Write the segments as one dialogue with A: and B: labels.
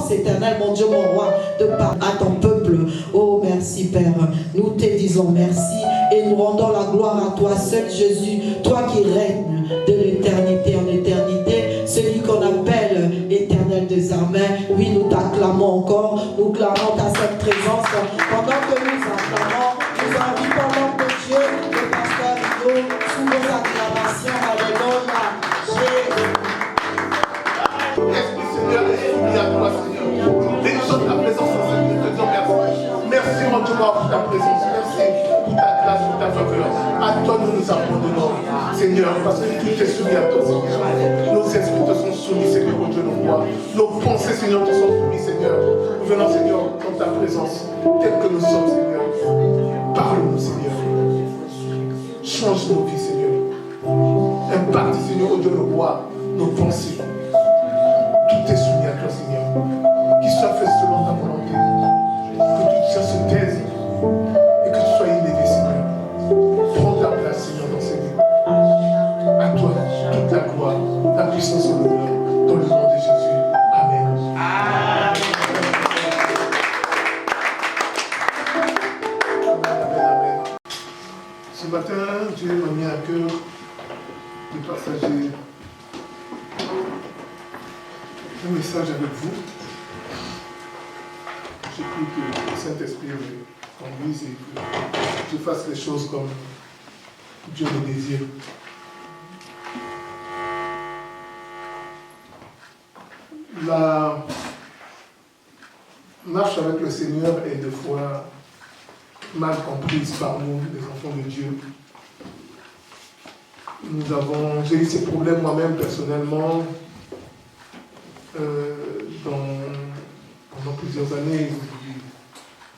A: grâce éternelle, mon Dieu, mon roi, de part à ton peuple. Oh, merci, Père. Nous te disons merci et nous rendons la gloire à toi seul, Jésus, toi qui règnes de l'éternité en éternité, celui qu'on appelle éternel des armées. Oui, nous t'acclamons encore, nous clamons ta sainte présence. Pendant que nous acclamons, nous invitons l'homme de Dieu, le pasteur Rigaud, sous vos acclamations. Alléluia.
B: Esprit Seigneur, est soumis à toi, Seigneur. Nous bénissons ta présence en Seigneur. Nous te disons merci. Merci, mon Dieu, pour ta présence. Merci pour ta grâce, pour ta faveur. À toi, nous nous abandonnons, Seigneur, parce que tout est soumis à toi, Seigneur. Nos esprits te sont soumis, Seigneur, mon Dieu, nos rois. Nos pensées, Seigneur, te sont soumis, Seigneur. Nous venons, Seigneur, dans ta présence, tel que nous sommes, Seigneur. Parle-nous, Seigneur. Change nos vies, Seigneur. Impacte, Seigneur, au Dieu, nos rois, nos pensées. Tout est soumis à toi, Seigneur. Qu'il soit fait selon ta volonté. Que toute chose se taise et que tu sois élevé, Seigneur. Prends ta place, Seigneur, dans ces vies. À toi, toute la gloire, la puissance et l'honneur, dans le nom de Jésus. Amen. Amen. Ce matin, Dieu m'a mis à cœur de partager un message avec vous. J'ai pris que le Saint-Esprit me conduise et que je fasse les choses comme Dieu le désire. La marche avec le Seigneur est des fois mal comprise par nous, les enfants de Dieu. J'ai eu ces problèmes moi-même personnellement pendant plusieurs années.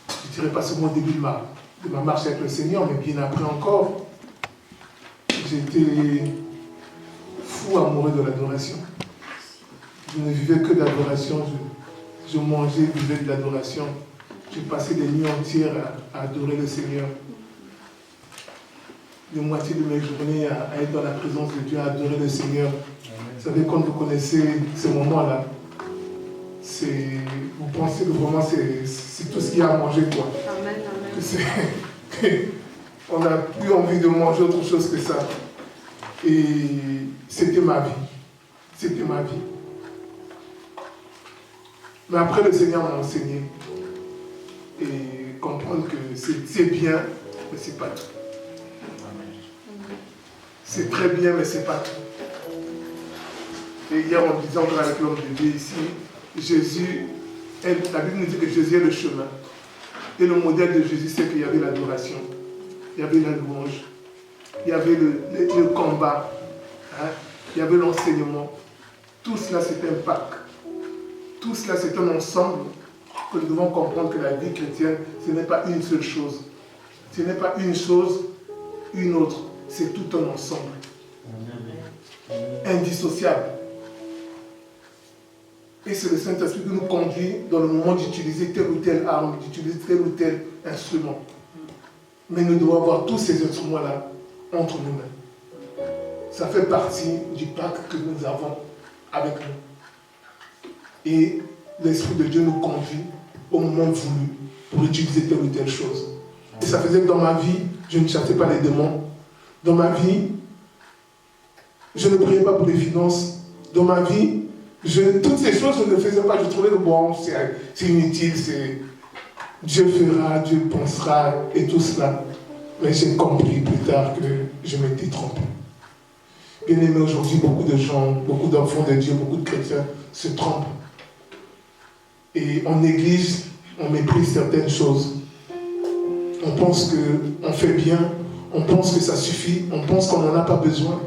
B: Je ne dirais pas seulement au début de ma marche avec le Seigneur, mais bien après encore. J'étais fou amoureux de l'adoration. Je ne vivais que d'adoration. Je mangeais, vivais de l'adoration. J'ai passé des nuits entières à adorer le Seigneur. La moitié de mes journées à être dans la présence de Dieu, à adorer le Seigneur. Vous savez, quand vous connaissez ces moments-là, vous pensez que vraiment c'est tout ce qu'il y a à manger, quoi. Amen, amen. On n'a plus envie de manger autre chose que ça. Et c'était ma vie. C'était ma vie. Mais après, le Seigneur m'a enseigné. Et comprendre que c'est bien, mais c'est pas tout. C'est très bien, mais c'est pas tout. Et hier, on disait encore avec l'homme de Dieu ici, la Bible nous dit que Jésus est le chemin. Et le modèle de Jésus, c'est qu'il y avait l'adoration, il y avait la louange, il y avait le combat, hein, il y avait l'enseignement. Tout cela, c'est un pack. Tout cela, c'est un ensemble que nous devons comprendre que la vie chrétienne, ce n'est pas une seule chose. Ce n'est pas une chose, une autre. C'est tout un ensemble. Indissociable. Et c'est le Saint-Esprit qui nous conduit dans le moment d'utiliser telle ou telle arme, d'utiliser tel ou tel instrument. Mais nous devons avoir tous ces instruments-là entre nos mains. Ça fait partie du pacte que nous avons avec nous. Et l'Esprit de Dieu nous conduit au moment voulu pour utiliser telle ou telle chose. Et ça faisait que dans ma vie, je ne chassais pas les démons. Dans ma vie, je ne priais pas pour les finances. Dans ma vie, toutes ces choses, je ne les faisais pas. Je trouvais que bon, c'est inutile, Dieu fera, Dieu pensera et tout cela. Mais j'ai compris plus tard que je m'étais trompé. Bien aimé, aujourd'hui, beaucoup de gens, beaucoup d'enfants de Dieu, beaucoup de chrétiens se trompent. Et on néglige, on méprise certaines choses. On pense qu'on fait bien, on pense que ça suffit, on pense qu'on n'en a pas besoin.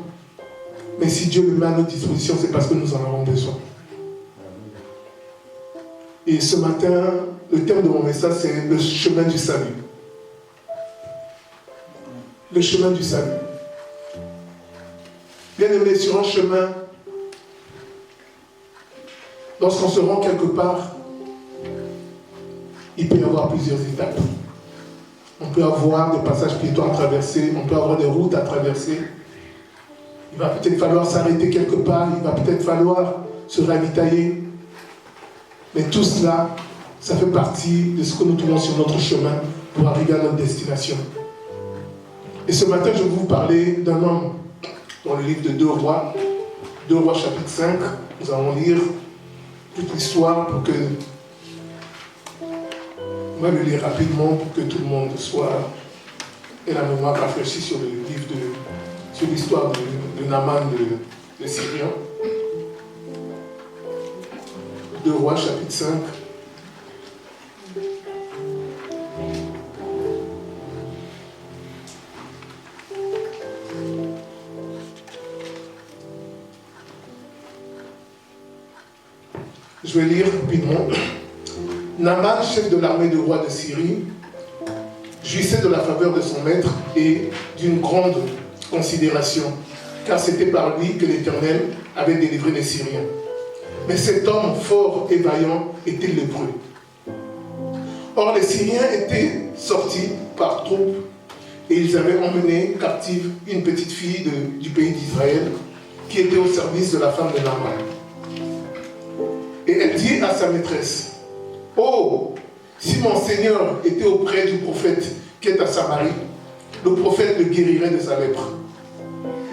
B: Mais si Dieu le met à notre disposition, c'est parce que nous en avons besoin. Et ce matin, le thème de mon message, c'est le chemin du salut. Le chemin du salut. Bien aimé, sur un chemin, lorsqu'on se rend quelque part, il peut y avoir plusieurs étapes. On peut avoir des passages piétons à traverser, on peut avoir des routes à traverser. Il va peut-être falloir s'arrêter quelque part, il va peut-être falloir se ravitailler. Mais tout cela, ça fait partie de ce que nous trouvons sur notre chemin pour arriver à notre destination. Et ce matin, je vais vous parler d'un homme dans le livre de 2 Rois chapitre 5. Nous allons lire toute l'histoire pour que... On va le lire rapidement pour que tout le monde soit et la mémoire rafraîchie sur le livre sur l'histoire de Naaman de Syrien. 2 Rois chapitre 5. Je vais lire rapidement. Naaman, chef de l'armée du roi de Syrie, jouissait de la faveur de son maître et d'une grande considération, car c'était par lui que l'Éternel avait délivré les Syriens. Mais cet homme fort et vaillant était lépreux. Or les Syriens étaient sortis par troupes et ils avaient emmené captive une petite fille du pays d'Israël qui était au service de la femme de Naaman. Et elle dit à sa maîtresse, « Oh, si mon Seigneur était auprès du prophète qui est à Samarie, le prophète le guérirait de sa lèpre. »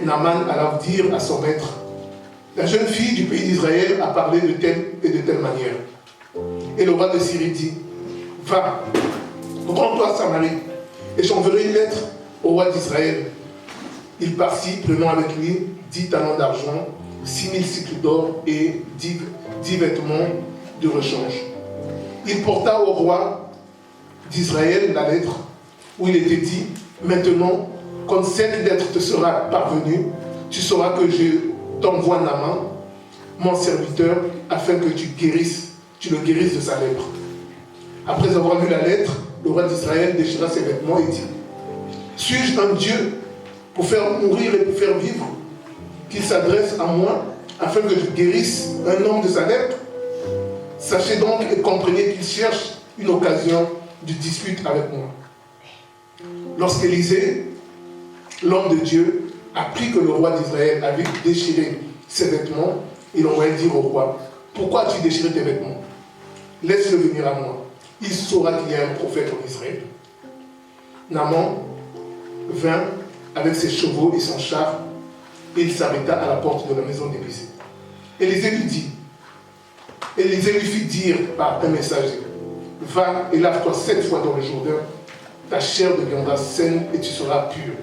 B: Naaman alla dire à son maître, « La jeune fille du pays d'Israël a parlé de telle et de telle manière. » Et le roi de Syrie dit, « Va, rends-toi à Samarie, et j'enverrai une lettre au roi d'Israël. » Il partit, prenant avec lui 10 talents d'argent, 6000 cycles d'or et 10 vêtements de rechange. Il porta au roi d'Israël la lettre où il était dit, « Maintenant, quand cette lettre te sera parvenue, tu sauras que je t'envoie Naaman, mon serviteur, afin que tu le guérisses de sa lèpre. » Après avoir lu la lettre, le roi d'Israël déchira ses vêtements et dit, « Suis-je un Dieu pour faire mourir et pour faire vivre, qu'il s'adresse à moi afin que je guérisse un homme de sa lèpre? Sachez donc et comprenez qu'il cherche une occasion de dispute avec moi. » Lorsqu'Élisée, l'homme de Dieu, apprit que le roi d'Israël avait déchiré ses vêtements, il envoya dire au roi, « Pourquoi as-tu déchiré tes vêtements? Laisse-le venir à moi. Il saura qu'il y a un prophète en Israël. » Naaman vint avec ses chevaux et son char, et il s'arrêta à la porte de la maison d'Élisée. Élisée lui fit dire par un messager, « Va et lave-toi 7 fois dans le Jourdain, ta chair deviendra saine et tu seras pur. »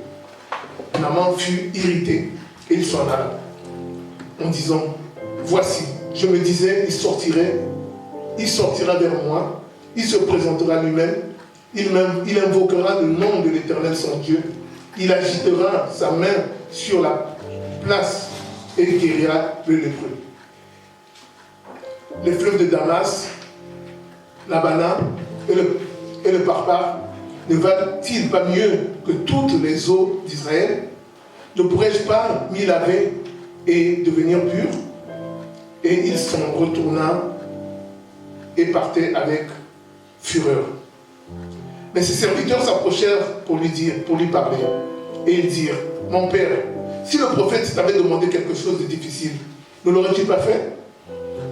B: Naaman fut irrité et il s'en alla, en disant, « Voici, je me disais, il sortira vers moi, il se présentera lui-même, il invoquera le nom de l'Éternel son Dieu, il agitera sa main sur la place et guérira le lépreux. Les fleuves de Damas, l'Abana et le Parpar ne valent-ils pas mieux que toutes les eaux d'Israël? Ne pourrais-je pas m'y laver et devenir pur? » Et il s'en retourna et partait avec fureur. Mais ses serviteurs s'approchèrent pour lui parler. Et ils dirent, « Mon père, si le prophète t'avait demandé quelque chose de difficile, ne l'aurais-tu pas fait?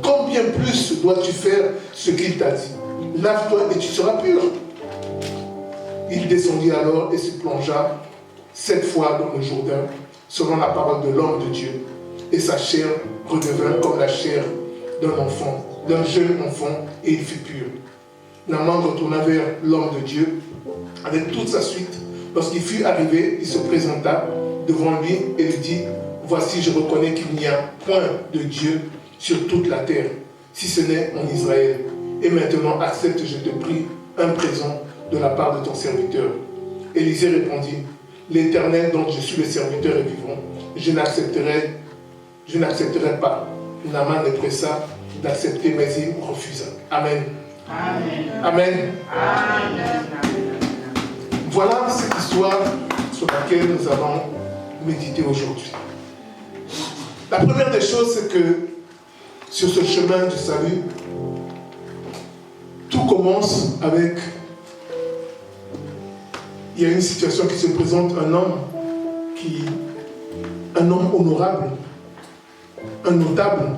B: Combien plus dois-tu faire ce qu'il t'a dit? Lave-toi et tu seras pur. » Il descendit alors et se plongea 7 fois dans le Jourdain, selon la parole de l'homme de Dieu. Et sa chair redevint comme la chair d'un jeune enfant, et il fut pur. Naaman retourna vers l'homme de Dieu avec toute sa suite. Lorsqu'il fut arrivé, il se présenta devant lui et lui dit, « Voici, je reconnais qu'il n'y a point de Dieu sur toute la terre, si ce n'est en Israël. Et maintenant, accepte, je te prie, un présent de la part de ton serviteur. » Élisée répondit, « L'Éternel dont je suis le serviteur est vivant, je n'accepterai pas. » Naaman le pressa d'accepter, mais il refusa. Amen. Amen. Amen. Amen. Voilà cette histoire sur laquelle nous allons méditer aujourd'hui. La première des choses, c'est que sur ce chemin du salut, tout commence avec... Il y a une situation qui se présente, un homme honorable, un notable,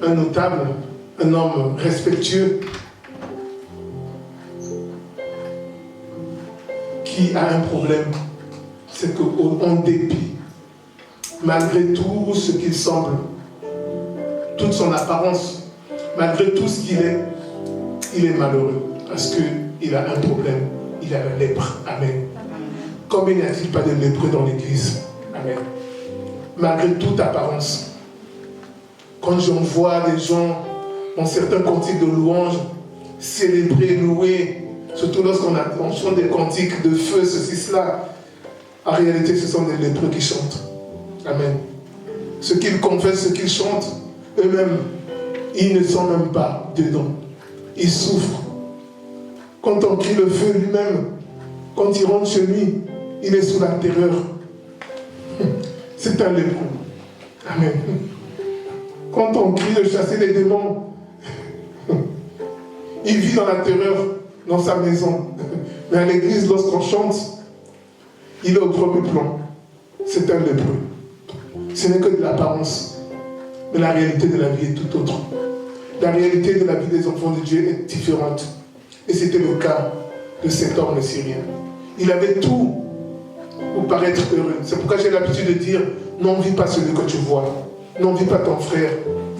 B: un notable, un homme respectueux, qui a un problème, c'est qu'en dépit, malgré tout ce qu'il semble, toute son apparence, malgré tout ce qu'il est, il est malheureux parce qu'il a un problème, il a la lèpre. Amen. Combien n'y a-t-il pas de lépreux dans l'église? Amen. Malgré toute apparence, quand j'en vois des gens dans certains cantiques de louanges célébrer, louer, surtout lorsqu'on chante des cantiques de feu, ceci, cela, en réalité ce sont des lépreux qui chantent. Amen. Ce qu'ils confessent, ce qu'ils chantent, eux-mêmes, ils ne sont même pas dedans. Ils souffrent. Quand on crie le feu lui-même, quand il rentre chez lui, il est sous la terreur. C'est un lépreux. Amen. Quand on crie de chasser les démons, il vit dans la terreur dans sa maison. Mais à l'église, lorsqu'on chante, il est au premier plan. C'est un lépreux. Ce n'est que de l'apparence. Mais la réalité de la vie est tout autre. La réalité de la vie des enfants de Dieu est différente. Et c'était le cas de cet homme syrien. Il avait tout pour paraître heureux. C'est pourquoi j'ai l'habitude de dire, n'envie pas celui que tu vois. N'envie pas ton frère.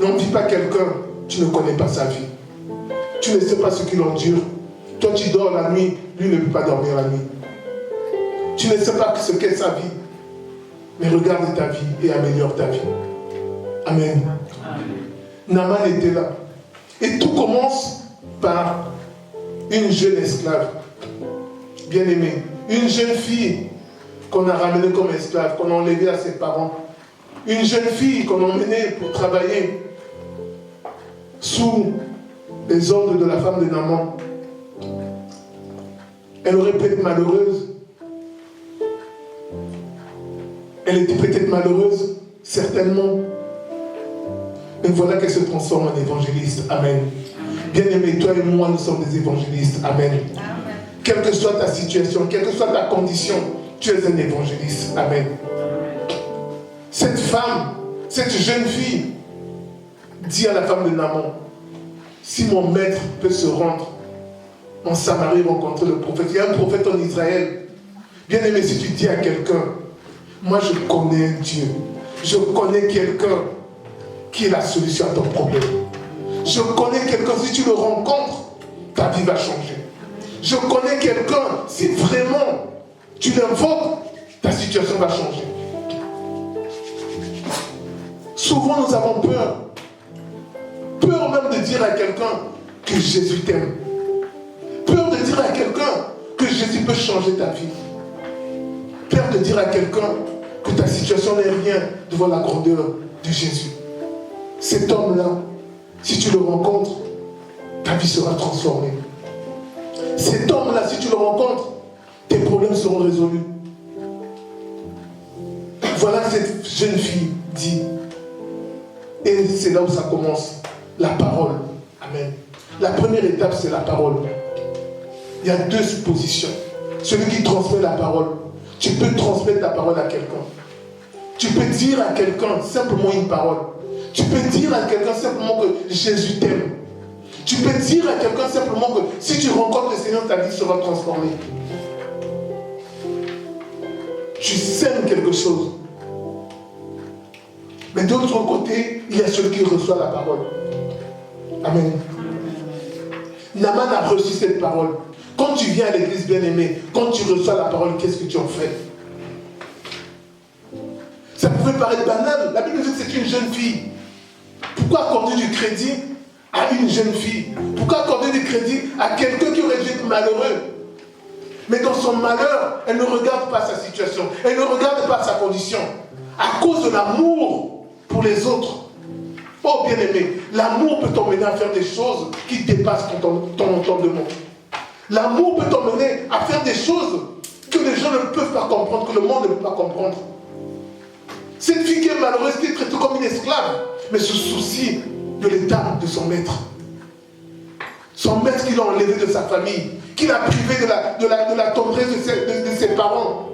B: N'envie pas quelqu'un. Tu ne connais pas sa vie. Tu ne sais pas ce qu'il endure. Toi, tu dors la nuit. Lui ne peut pas dormir la nuit. Tu ne sais pas ce qu'est sa vie. Mais regarde ta vie et améliore ta vie. Amen. Naaman était là. Et tout commence par une jeune esclave, bien-aimée. Une jeune fille qu'on a ramenée comme esclave, qu'on a enlevée à ses parents. Une jeune fille qu'on a emmenée pour travailler sous les ordres de la femme de Naaman. Elle aurait pu être malheureuse. Elle était peut-être malheureuse, certainement. Mais voilà qu'elle se transforme en évangéliste. Amen. Bien-aimé, toi et moi, nous sommes des évangélistes. Amen. Amen. Quelle que soit ta situation, quelle que soit ta condition, tu es un évangéliste. Amen. Amen. Cette femme, cette jeune fille, dit à la femme de Naaman, si mon maître peut se rendre en Samarie rencontrer le prophète, il y a un prophète en Israël. Bien-aimé, si tu dis à quelqu'un, moi je connais un Dieu, je connais quelqu'un qui est la solution à ton problème. Je connais quelqu'un, si tu le rencontres, ta vie va changer. Je connais quelqu'un, si vraiment tu l'invoques, ta situation va changer. Souvent nous avons peur. Peur même de dire à quelqu'un que Jésus t'aime. Peur de dire à quelqu'un que Jésus peut changer ta vie. Peur de dire à quelqu'un que ta situation n'est rien devant la grandeur de Jésus. Cet homme-là, si tu le rencontres, ta vie sera transformée. Cet homme-là, si tu le rencontres, tes problèmes seront résolus. Voilà que cette jeune fille dit. Et c'est là où ça commence. La parole. Amen. La première étape, c'est la parole. Il y a deux positions. Celui qui transmet la parole. Tu peux transmettre ta parole à quelqu'un. Tu peux dire à quelqu'un simplement une parole. Tu peux dire à quelqu'un simplement que Jésus t'aime. Tu peux dire à quelqu'un simplement que si tu rencontres le Seigneur, ta vie sera transformée. Tu sèmes quelque chose. Mais de l'autre côté, il y a celui qui reçoit la parole. Amen. Naaman a reçu cette parole. Quand tu viens à l'église bien-aimée, quand tu reçois la parole, qu'est-ce que tu en fais? Ça pouvait paraître banal. La Bible dit que c'est une jeune fille. Pourquoi accorder du crédit à une jeune fille? Pourquoi accorder du crédit à quelqu'un qui aurait dû être malheureux? Mais dans son malheur, elle ne regarde pas sa situation. Elle ne regarde pas sa condition. À cause de l'amour pour les autres. Oh bien-aimé, l'amour peut t'emmener à faire des choses qui dépassent ton entendement. L'amour peut t'emmener à faire des choses que les gens ne peuvent pas comprendre, que le monde ne peut pas comprendre. Cette fille qui est malheureuse, qui est traitée comme une esclave, mais se soucie de l'état de son maître. Son maître qui l'a enlevé de sa famille, qui l'a privé de la tendresse de ses parents.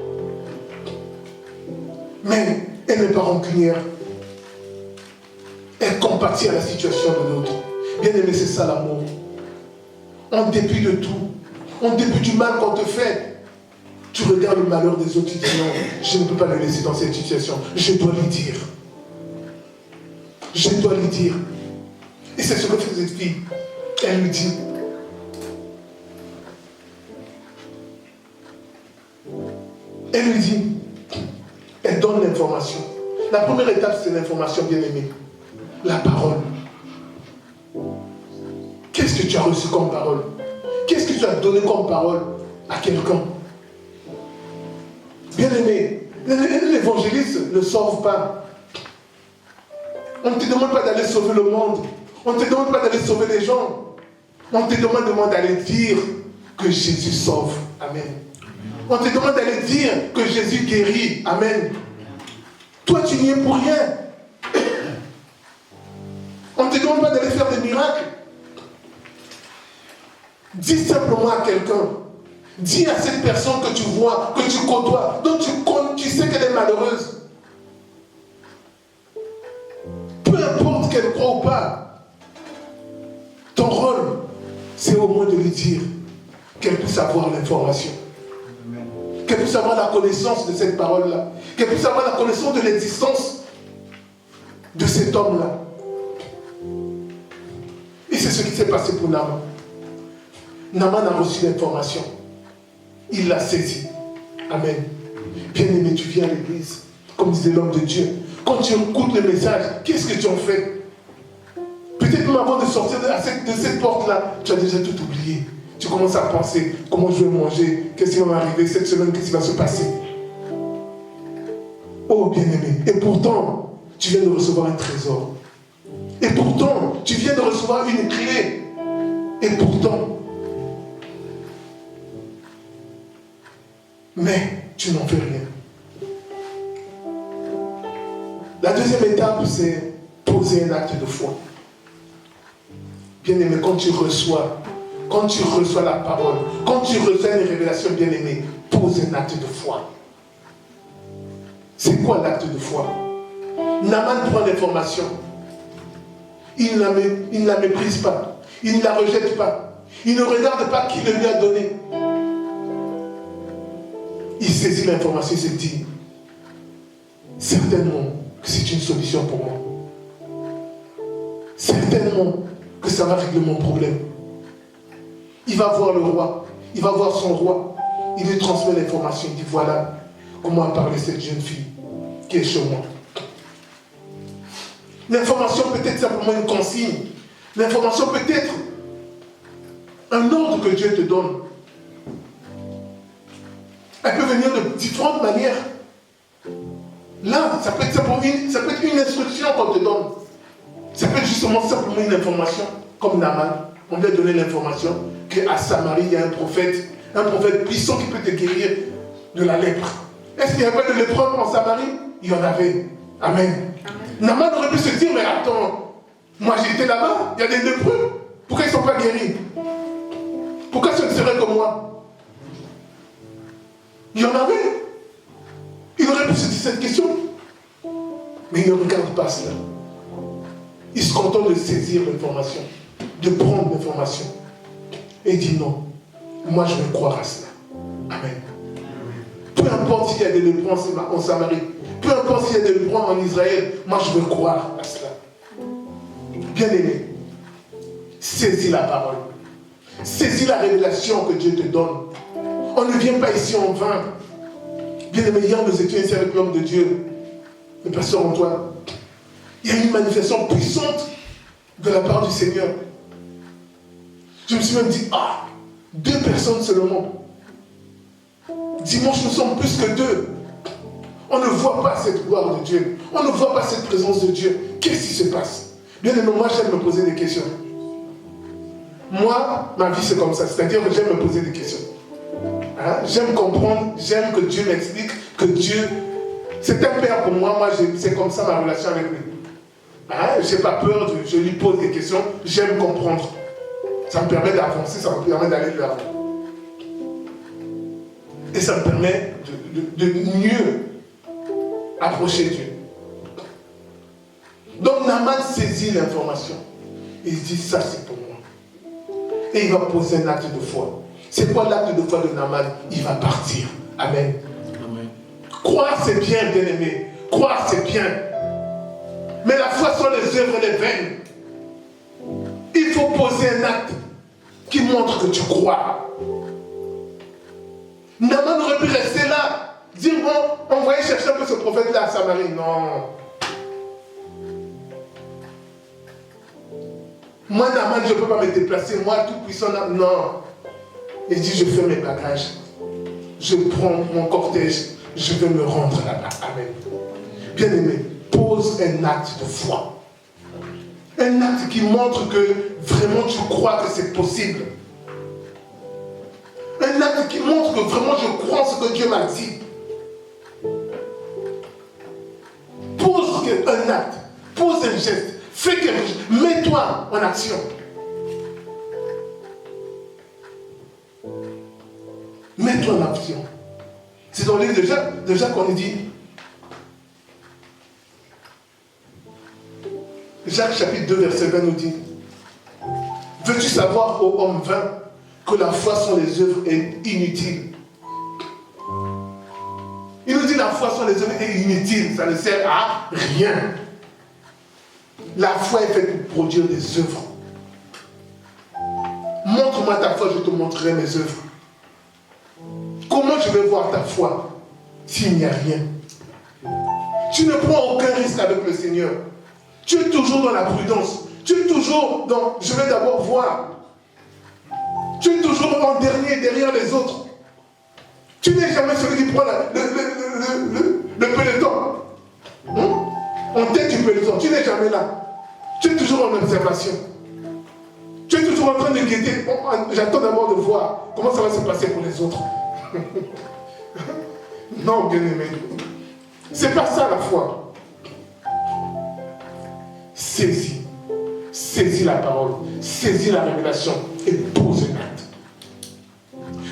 B: Mais elle n'est pas rancunière. Elle compatit à la situation de l'autre. Bien aimé, c'est ça l'amour. En dépit de tout, en dépit du mal qu'on te fait, tu regardes le malheur des autres, tu dis non, je ne peux pas le laisser dans cette situation. Je dois lui dire. Je dois lui dire. Et c'est ce que fait cette fille. Elle lui dit. Elle lui dit. Elle donne l'information. La première étape, c'est l'information, bien aimée. La parole. Qu'est-ce que tu as reçu comme parole? Qu'est-ce que tu as donné comme parole à quelqu'un? Bien aimé, l'évangéliste ne sauve pas. On ne te demande pas d'aller sauver le monde. On ne te demande pas d'aller sauver les gens. On te demande d'aller dire que Jésus sauve. Amen. On te demande d'aller dire que Jésus guérit. Amen. Toi, tu n'y es pour rien. On ne te demande pas d'aller faire des miracles. Dis simplement à quelqu'un. Dis à cette personne que tu vois, que tu côtoies, dont tu sais qu'elle est malheureuse. Peu importe qu'elle croit ou pas, ton rôle, c'est au moins de lui dire qu'elle puisse avoir l'information. Qu'elle puisse avoir la connaissance de cette parole-là. Qu'elle puisse avoir la connaissance de l'existence de cet homme-là. Et c'est ce qui s'est passé pour Naaman. Naaman a reçu l'information. Il l'a saisi. Amen. Bien-aimé, tu viens à l'église, comme disait l'homme de Dieu. Quand tu écoutes le message, qu'est-ce que tu en fais? Peut-être même avant de sortir de cette porte-là, tu as déjà tout oublié. Tu commences à penser, comment je vais manger, qu'est-ce qui va m'arriver cette semaine, qu'est-ce qui va se passer. Oh bien-aimé, et pourtant, tu viens de recevoir un trésor. Et pourtant, tu viens de recevoir une clé. Et pourtant, mais tu n'en fais rien. La deuxième étape, c'est poser un acte de foi. Bien-aimé, quand tu reçois la parole, quand tu reçois une révélation, bien-aimé, pose un acte de foi. C'est quoi l'acte de foi? Naaman prend l'information. Il ne la méprise pas. Il ne la rejette pas. Il ne regarde pas qui le lui a donné. Il saisit l'information, il se dit, certainement que c'est une solution pour moi. Certainement que ça va régler mon problème. Il va voir le roi, il va voir son roi, il lui transmet l'information, il dit, voilà comment a parlé cette jeune fille qui est chez moi. L'information peut être simplement une consigne. L'information peut être un ordre que Dieu te donne. Elle peut venir de différentes manières. Là, ça peut être une instruction qu'on te donne. Ça peut être justement simplement une information, comme Naaman. On lui a donné l'information qu'à Samarie, il y a un prophète puissant qui peut te guérir de la lèpre. Est-ce qu'il n'y avait pas de lépreux en Samarie? Il y en avait. Amen. Naaman aurait pu se dire, mais attends, moi j'étais là-bas, il y a des lépreux. Pourquoi ils ne sont pas guéris? Pourquoi ce ne serait que moi? Il y en avait. Il aurait pu se dire cette question. Mais il ne regarde pas cela. Il se contente de saisir l'information, de prendre l'information. Et il dit non, moi je vais croire à cela. Amen. Peu importe s'il y a des lépreux en Samarie, peu importe s'il y a des lépreux en Israël, moi je veux croire à cela. Bien aimé, saisis la parole. Saisis la révélation que Dieu te donne. On ne vient pas ici en vain. Bien aimé, hier nous étions ici avec l'homme de Dieu, le pasteur Antoine. Il y a une manifestation puissante de la part du Seigneur. Je me suis même dit, 2 personnes seulement. Dimanche, nous sommes plus que 2. On ne voit pas cette gloire de Dieu. On ne voit pas cette présence de Dieu. Qu'est-ce qui se passe? Bien aimé, moi j'aime me poser des questions. Moi, ma vie c'est comme ça. C'est-à-dire que j'aime me poser des questions. J'aime comprendre, j'aime que Dieu m'explique, que Dieu, c'est un père pour moi, c'est comme ça ma relation avec lui. Je n'ai pas peur, je lui pose des questions, j'aime comprendre. Ça me permet d'avancer, ça me permet d'aller de l'avant. Et ça me permet de mieux approcher Dieu. Donc Naaman saisit l'information. Il dit, ça c'est pour moi. Et il va poser un acte de foi. C'est quoi l'acte de foi de Naaman? Il va partir. Amen. Amen. Croire c'est bien, bien-aimé. Croire c'est bien. Mais la foi sans les œuvres est vaine. Il faut poser un acte qui montre que tu crois. Naaman aurait pu rester là, dire bon, envoyer chercher un peu ce prophète-là à Samarie. Non. Moi, Naaman, je ne peux pas me déplacer. Moi, tout puissant, non. Il dit, je fais mes bagages. Je prends mon cortège. Je vais me rendre là-bas. Amen. Bien-aimé, pose un acte de foi. Un acte qui montre que vraiment tu crois que c'est possible. Un acte qui montre que vraiment je crois en ce que Dieu m'a dit. Pose un acte. Pose un geste. Fais quelque chose. Mets-toi en action. Mets-toi en action. C'est dans le livre de Jacques qu'on dit. Jacques chapitre 2 verset 20 nous dit. Veux-tu savoir, ô homme vain, que la foi sans les œuvres est inutile? Il nous dit la foi sans les œuvres est inutile. Ça ne sert à rien. La foi est faite pour produire des œuvres. Montre-moi ta foi, je te montrerai mes œuvres. Comment je vais voir ta foi s'il n'y a rien? Tu ne prends aucun risque avec le Seigneur. Tu es toujours dans la prudence. Tu es toujours dans je vais d'abord voir. Tu es toujours en dernier derrière les autres. Tu n'es jamais celui qui prend le peloton. En tête du peloton. Tu n'es jamais là. Tu es toujours en observation. Tu es toujours en train de guetter. J'attends d'abord de voir comment ça va se passer pour les autres. Non, bien-aimé. C'est pas ça la foi. Saisis. Saisis la parole. Saisis la révélation. Et pose un acte.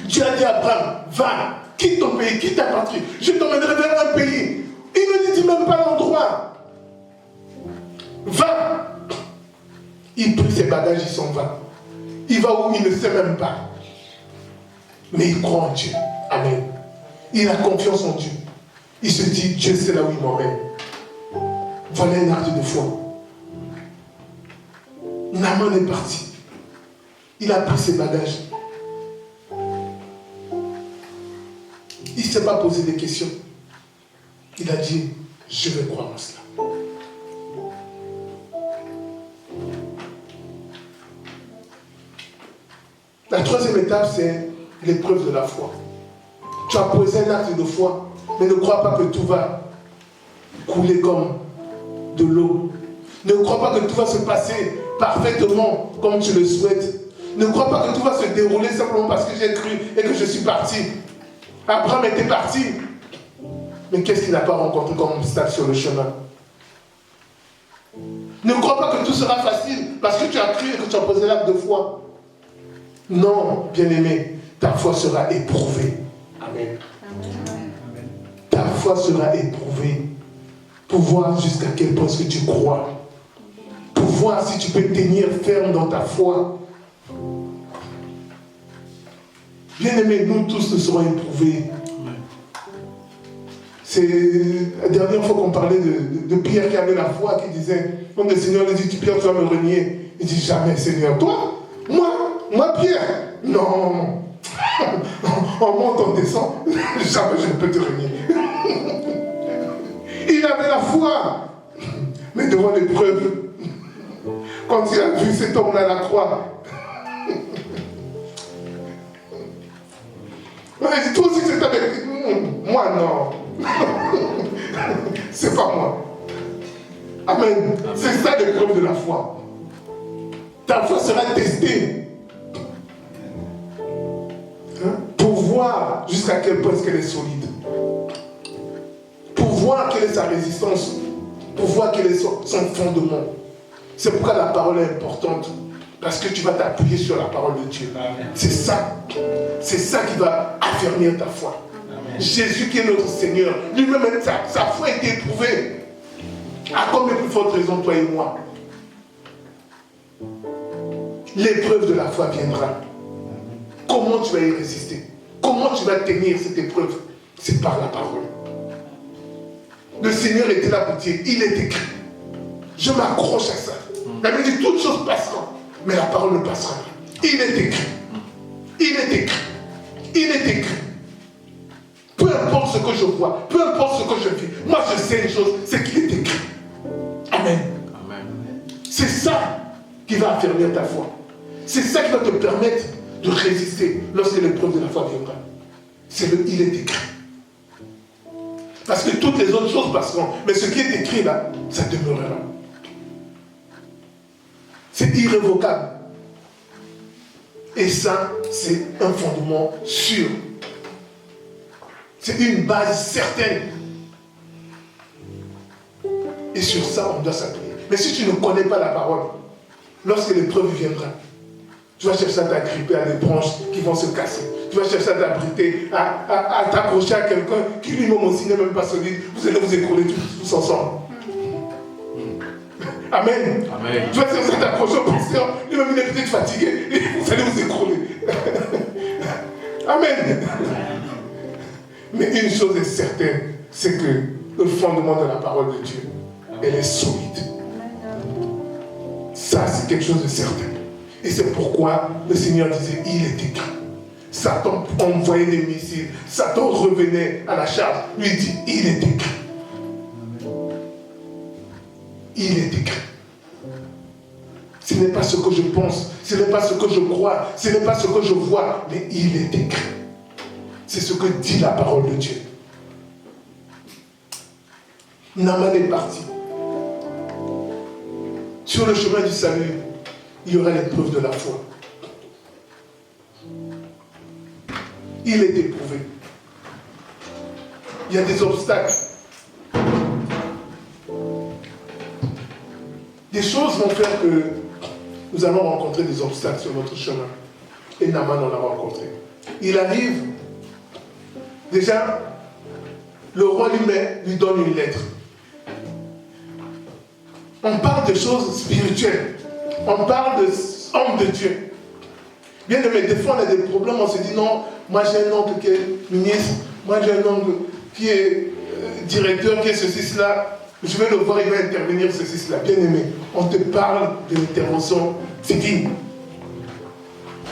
B: Dieu a dit à Abraham, va, quitte ton pays, quitte ta patrie. Je t'emmènerai vers un pays. Il ne dit même pas l'endroit. Va. Il prit ses bagages, il s'en va. Il va où il ne sait même pas. Mais il croit en Dieu. Amen. Il a confiance en Dieu. Il se dit, Dieu sait là où il m'emmène. Voilà un acte de foi. Naaman est parti. Il a pris ses bagages. Il ne s'est pas posé des questions. Il a dit, je vais croire en cela. La troisième étape, c'est l'épreuve de la foi. Tu as posé un acte de foi, mais ne crois pas que tout va couler comme de l'eau. Ne crois pas que tout va se passer parfaitement comme tu le souhaites. Ne crois pas que tout va se dérouler simplement parce que j'ai cru et que je suis parti. Abraham était parti. Mais qu'est-ce qu'il n'a pas rencontré comme obstacle sur le chemin? Ne crois pas que tout sera facile parce que tu as cru et que tu as posé l'acte de foi. Non, bien-aimé, ta foi sera éprouvée. Amen. Amen. Ta foi sera éprouvée pour voir jusqu'à quel point que tu crois. Pour voir si tu peux tenir ferme dans ta foi. Bien-aimé, nous tous nous serons éprouvés. C'est la dernière fois qu'on parlait de Pierre qui avait la foi, qui disait, quand le Seigneur lui dit, Pierre, tu vas me renier. Il dit, jamais, Seigneur. Toi, moi, Pierre, non. On monte, on descend. Jamais je ne peux te renier. Il avait la foi. Mais devant l'épreuve, quand il a vu cet homme-là à la croix, on a dit, toi aussi c'est avec moi, non. C'est pas moi. Amen. C'est ça l'épreuve de la foi. Ta foi sera testée. Pour voir jusqu'à quel point qu'elle est solide. Pour voir quelle est sa résistance. Pour voir quel est son fondement. C'est pourquoi la parole est importante. Parce que tu vas t'appuyer sur la parole de Dieu. C'est ça. C'est ça qui va affermir ta foi. Amen. Jésus qui est notre Seigneur, lui-même, sa foi a été éprouvée. À combien plus forte raison, toi et moi, l'épreuve de la foi viendra. Comment tu vas y résister? Comment tu vas tenir cette épreuve? C'est par la parole. Le Seigneur était là pour dire, il est écrit. Je m'accroche à ça. La Bible dit, toutes choses passeront, mais la parole ne passera pas. Il est écrit. Il est écrit. Il est écrit. Peu importe ce que je vois, peu importe ce que je vis, moi je sais une chose, c'est qu'il est écrit. Amen. Amen. C'est ça qui va affermir ta foi. C'est ça qui va te permettre de résister lorsque l'épreuve de la foi viendra. C'est le il est écrit. Parce que toutes les autres choses passeront, mais ce qui est écrit là, ça demeurera. C'est irrévocable. Et ça, c'est un fondement sûr. C'est une base certaine. Et sur ça, on doit s'appuyer. Mais si tu ne connais pas la parole, lorsque l'épreuve viendra, tu vas chercher à t'agripper à des branches qui vont se casser. Tu vas chercher à t'abriter, à t'accrocher à quelqu'un qui lui-même aussi n'est même pas solide. Vous allez vous écrouler tous ensemble. Amen. Amen. Tu vas chercher à t'accrocher au pasteur, lui-même il est peut-être fatigué, et vous allez vous écrouler. Amen. Mais une chose est certaine, c'est que le fondement de la parole de Dieu, elle est solide. Ça, c'est quelque chose de certain. Et c'est pourquoi le Seigneur disait, il est écrit. Satan envoyait des missiles. Satan revenait à la charge. Lui dit, il est écrit. Il est écrit. Ce n'est pas ce que je pense, ce n'est pas ce que je crois, ce n'est pas ce que je vois, mais il est écrit. C'est ce que dit la parole de Dieu. Naaman est parti. Sur le chemin du salut, il y aura l'épreuve de la foi. Il est éprouvé. Il y a des obstacles. Des choses vont faire que nous allons rencontrer des obstacles sur notre chemin. Et Naaman en a rencontré. Il arrive. Déjà, le roi lui donne une lettre. On parle de choses spirituelles. On parle d'hommes de Dieu. Bien aimé, des fois on a des problèmes, on se dit non, moi j'ai un oncle qui est ministre, moi j'ai un oncle qui est directeur, qui est ceci, cela. Je vais le voir, il va intervenir, ceci, cela. Bien aimé, on te parle de l'intervention divine.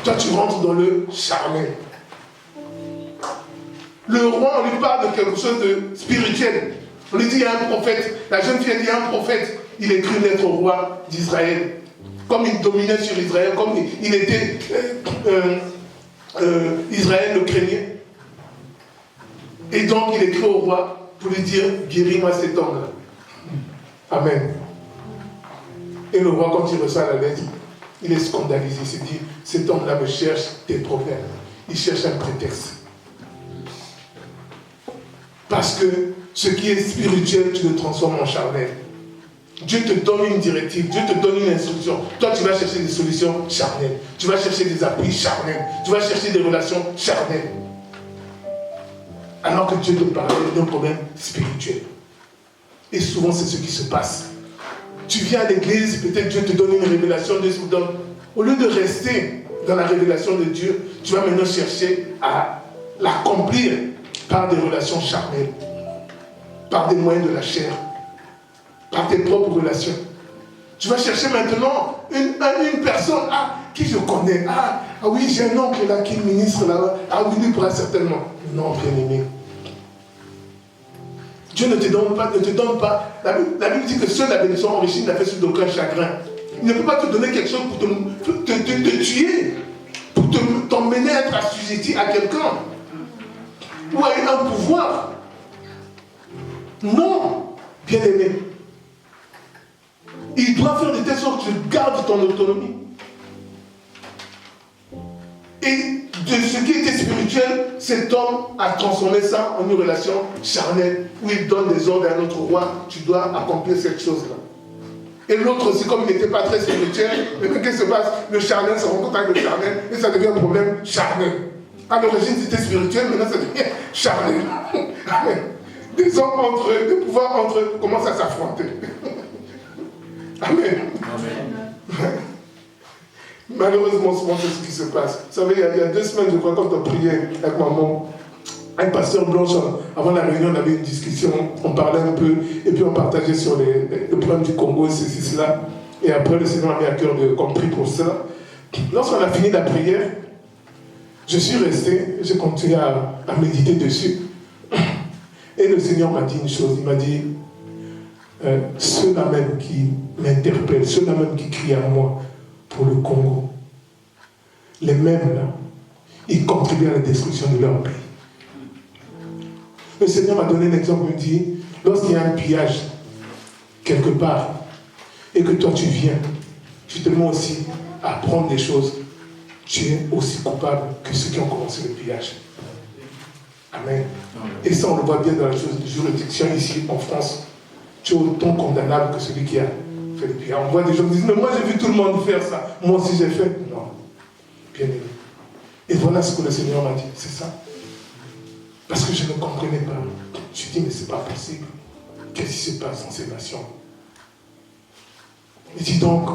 B: Toi tu rentres dans le charnel. Le roi, on lui parle de quelque chose de spirituel. On lui dit, il y a un prophète. La jeune fille, elle dit, il y a un prophète. Il écrit une lettre au roi d'Israël. Comme il dominait sur Israël, comme il était... Israël le craignait. Et donc, il écrit au roi pour lui dire, guéris-moi cet homme-là. Amen. Et le roi, quand il reçoit la lettre, il est scandalisé. Il se dit, cet homme-là me cherche des problèmes. Il cherche un prétexte. Parce que ce qui est spirituel, tu le transformes en charnel. Dieu te donne une directive, Dieu te donne une instruction. Toi, tu vas chercher des solutions charnelles. Tu vas chercher des appuis charnels. Tu vas chercher des relations charnelles. Alors que Dieu te parlait d'un problème spirituel. Et souvent, c'est ce qui se passe. Tu viens à l'église, peut-être Dieu te donne une révélation, Dieu te donne. Au lieu de rester dans la révélation de Dieu, tu vas maintenant chercher à l'accomplir par des relations charnelles, par des moyens de la chair, par tes propres relations. Tu vas chercher maintenant une personne qui je connais. Ah oui, j'ai un oncle là qui est ministre là. Ah oui, lui pourra certainement. Non, bien aimé. Dieu ne te donne pas. La Bible dit que seule la bénédiction enrichie n'a fait sur d'aucun chagrin. Il ne peut pas te donner quelque chose pour te tuer, pour t'emmener à être assujetti à quelqu'un. Ou à un pouvoir. Non, bien aimé. Il doit faire de telle sorte que tu gardes ton autonomie. Et de ce qui était spirituel, cet homme a transformé ça en une relation charnelle, où il donne des ordres à un autre roi, tu dois accomplir cette chose-là. Et l'autre aussi, comme il n'était pas très spirituel, mais qu'est-ce qui se passe? Le charnel se rencontre avec le charnel, et ça devient un problème charnel. À l'origine, c'était spirituel, maintenant ça devient charnel. Des hommes entre eux, des pouvoirs entre eux, commencent à s'affronter. Amen. Amen. Malheureusement, souvent, c'est ce qui se passe. Vous savez, il y a 2 semaines, je crois, quand on priait avec maman, avec Pasteur Blanche, avant la réunion, on avait une discussion, on parlait un peu, et puis on partageait sur le problème du Congo, ceci, cela. Et après, le Seigneur a mis à cœur qu'on prie pour ça. Lorsqu'on a fini la prière, je suis resté, j'ai continué à méditer dessus. Et le Seigneur m'a dit une chose, il m'a dit, ceux-là même qui m'interpellent, ceux-là même qui crient à moi pour le Congo, les mêmes là, ils contribuent à la destruction de leur pays. Le Seigneur m'a donné un exemple, il me dit, lorsqu'il y a un pillage quelque part, et que toi tu viens, tu te mets aussi à apprendre des choses, tu es aussi coupable que ceux qui ont commencé le pillage. Amen. Et ça, on le voit bien dans la juridiction ici en France. Tu es autant condamnable que celui qui a fait le pillage. On voit des gens qui disent, mais moi j'ai vu tout le monde faire ça. Moi aussi j'ai fait. Non. Bien aimé. Et voilà ce que le Seigneur m'a dit. C'est ça. Parce que je ne comprenais pas. Je me dis, mais c'est pas possible. Qu'est-ce qui se passe dans ces nations? Il dit donc,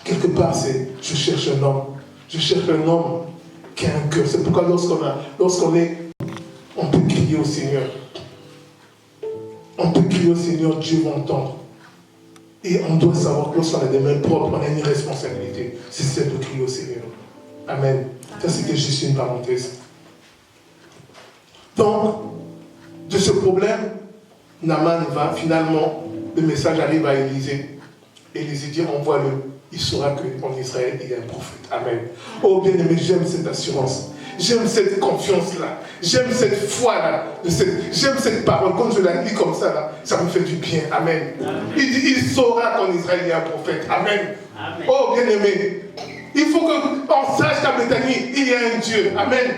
B: quelque part, c'est, je cherche un homme. Je cherche un homme qui a un cœur. C'est pourquoi lorsqu'on est, on peut crier au Seigneur. On peut crier au Seigneur, Dieu va entendre. Et on doit savoir que lorsqu'on a des mains propres, on a une responsabilité. C'est celle de crier au Seigneur. Amen. Ça, c'était juste une parenthèse. Donc, de ce problème, Naaman va, finalement, le message arrive à Élisée. Élisée dit, envoie-le. Il saura qu'en Israël, il y a un prophète. Amen. Oh bien-aimé, j'aime cette assurance. J'aime cette confiance-là. J'aime cette foi-là. J'aime cette parole. Quand je la lis comme ça, là, ça me fait du bien. Amen. Amen. Il dit, il saura qu'en Israël, il y a un prophète. Amen. Amen. Oh bien-aimé, il faut qu'on sache qu'à Béthanie, il y a un Dieu. Amen.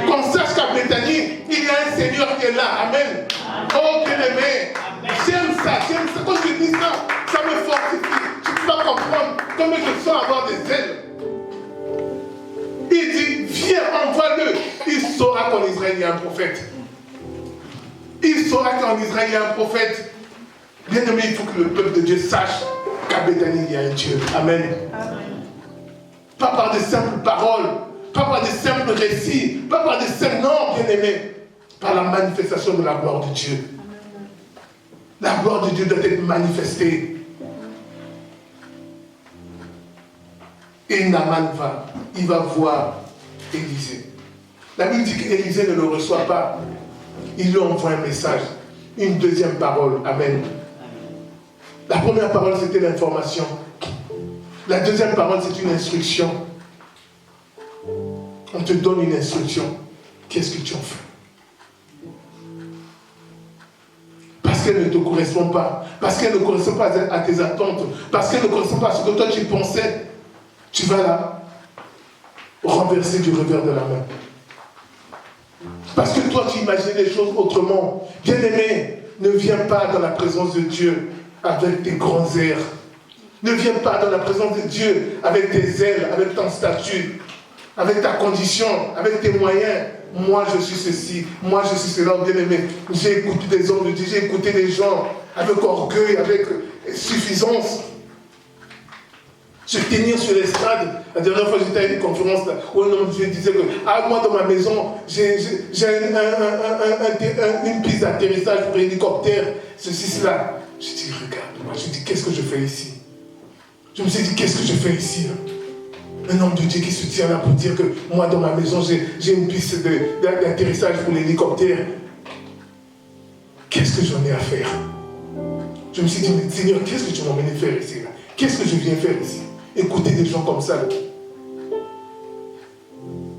B: Qu'on sache qu'à Béthanie, il y a un Seigneur qui est là. Amen. Oh bien-aimé, j'aime ça. Quand je dis ça, ça me fortifie. Tu ne peux pas comprendre comme je sens avoir des ailes. Il dit, viens, envoie-le. Il saura qu'en Israël, il y a un prophète. Il saura qu'en Israël, il y a un prophète. Bien aimé, il faut que le peuple de Dieu sache qu'à Béthanie, il y a un Dieu. Amen. Amen. Pas par de simples paroles, pas par de simples récits, pas par de simples noms, bien aimé, par la manifestation de la gloire de Dieu. La gloire de Dieu doit être manifestée. Et Naaman il va voir Élisée. La Bible dit qu'Élisée ne le reçoit pas. Il lui envoie un message, une deuxième parole. Amen. La première parole, c'était l'information. La deuxième parole, c'est une instruction. On te donne une instruction. Qu'est-ce que tu en fais? Parce qu'elle ne te correspond pas. Parce qu'elle ne correspond pas à tes attentes. Parce qu'elle ne correspond pas à ce que toi tu pensais. Tu vas la renverser du revers de la main. Parce que toi, tu imagines les choses autrement. Bien-aimé, ne viens pas dans la présence de Dieu avec tes grands airs. Ne viens pas dans la présence de Dieu avec tes ailes, avec ton statut, avec ta condition, avec tes moyens. Moi, je suis ceci. Moi, je suis cela. Bien-aimé, j'ai écouté des hommes de Dieu, j'ai écouté des gens avec orgueil, avec suffisance. Se tenir sur l'estrade. La dernière fois, j'étais à une conférence là, où un homme de Dieu disait que moi, dans ma maison, j'ai une piste d'atterrissage pour hélicoptère, ceci, cela. Je dis, regarde-moi, je dis, qu'est-ce que je fais ici? Je me suis dit, qu'est-ce que je fais ici là? Un homme de Dieu qui se tient là pour dire que moi, dans ma maison, j'ai une piste d'atterrissage pour l'hélicoptère. Qu'est-ce que j'en ai à faire? Je me suis dit, mais Seigneur, qu'est-ce que tu m'as emmené faire ici là? Qu'est-ce que je viens faire ici? Écouter des gens comme ça.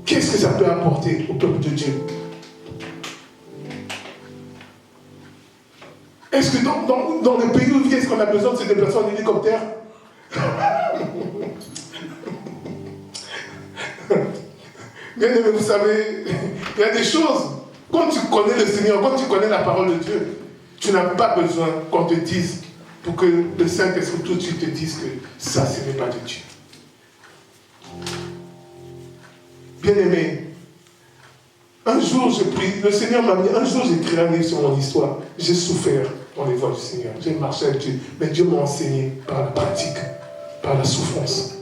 B: Qu'est-ce que ça peut apporter au peuple de Dieu? Est-ce que dans le pays où il vit, est-ce qu'on a besoin de se déplacer en hélicoptère? Bien aimé, vous savez, il y a des choses. Quand tu connais le Seigneur, quand tu connais la parole de Dieu, tu n'as pas besoin qu'on te dise, pour que le Saint-Esprit tout de suite te dise que ça, ce n'est pas de Dieu. Bien-aimé, un jour je prie, le Seigneur m'a dit, un jour j'ai écrit un livre sur mon histoire. J'ai souffert dans les voies du Seigneur. J'ai marché avec Dieu, mais Dieu m'a enseigné par la pratique, par la souffrance.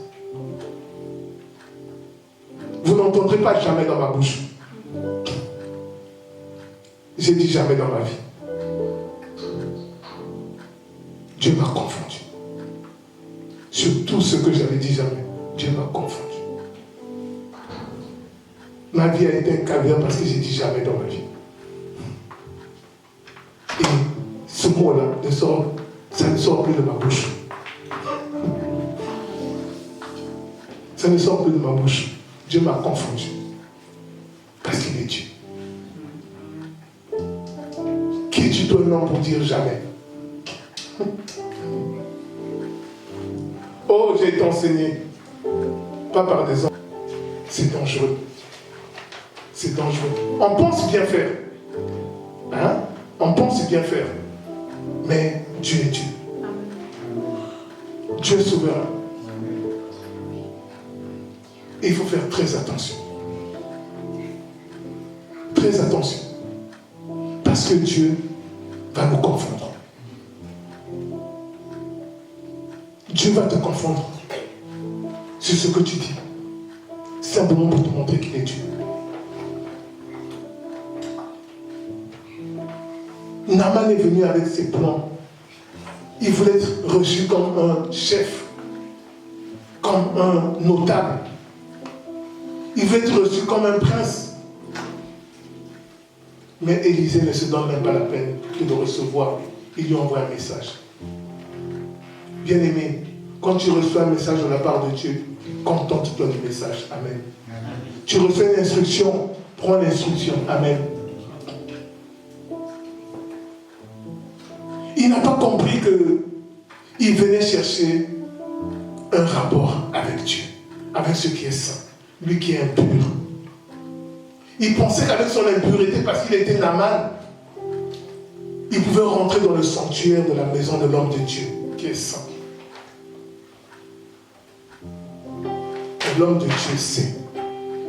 B: Vous n'entendrez pas jamais dans ma bouche. J'ai dit jamais dans ma vie. Dieu m'a confondu. Sur tout ce que j'avais dit jamais, Dieu m'a confondu. Ma vie a été un calvaire parce que j'ai dit jamais dans ma vie. Et ce mot-là, ça ne sort plus de ma bouche. Ça ne sort plus de ma bouche. Dieu m'a confondu. Parce qu'il est Dieu. Qui es-tu toi non pour dire jamais? Oh, j'ai été enseigné. Pas par des hommes. C'est dangereux. C'est dangereux. On pense bien faire. Hein? On pense bien faire. Mais Dieu est Dieu. Dieu est souverain. Et il faut faire très attention. Très attention. Parce que Dieu va nous confondre. Dieu va te confondre sur ce que tu dis. Simplement pour te montrer qu'il est Dieu. Naaman est venu avec ses plans. Il voulait être reçu comme un chef, comme un notable. Il veut être reçu comme un prince. Mais Élisée ne se donne même pas la peine de le recevoir. Il lui envoie un message. Bien-aimé, quand tu reçois un message de la part de Dieu, contente-toi du message. Amen. Tu reçois une instruction, prends l'instruction. Amen. Il n'a pas compris qu'il venait chercher un rapport avec Dieu, avec ce qui est saint. Lui qui est impur. Il pensait qu'avec son impureté, parce qu'il était Naaman, il pouvait rentrer dans le sanctuaire de la maison de l'homme de Dieu, qui est saint. Et l'homme de Dieu sait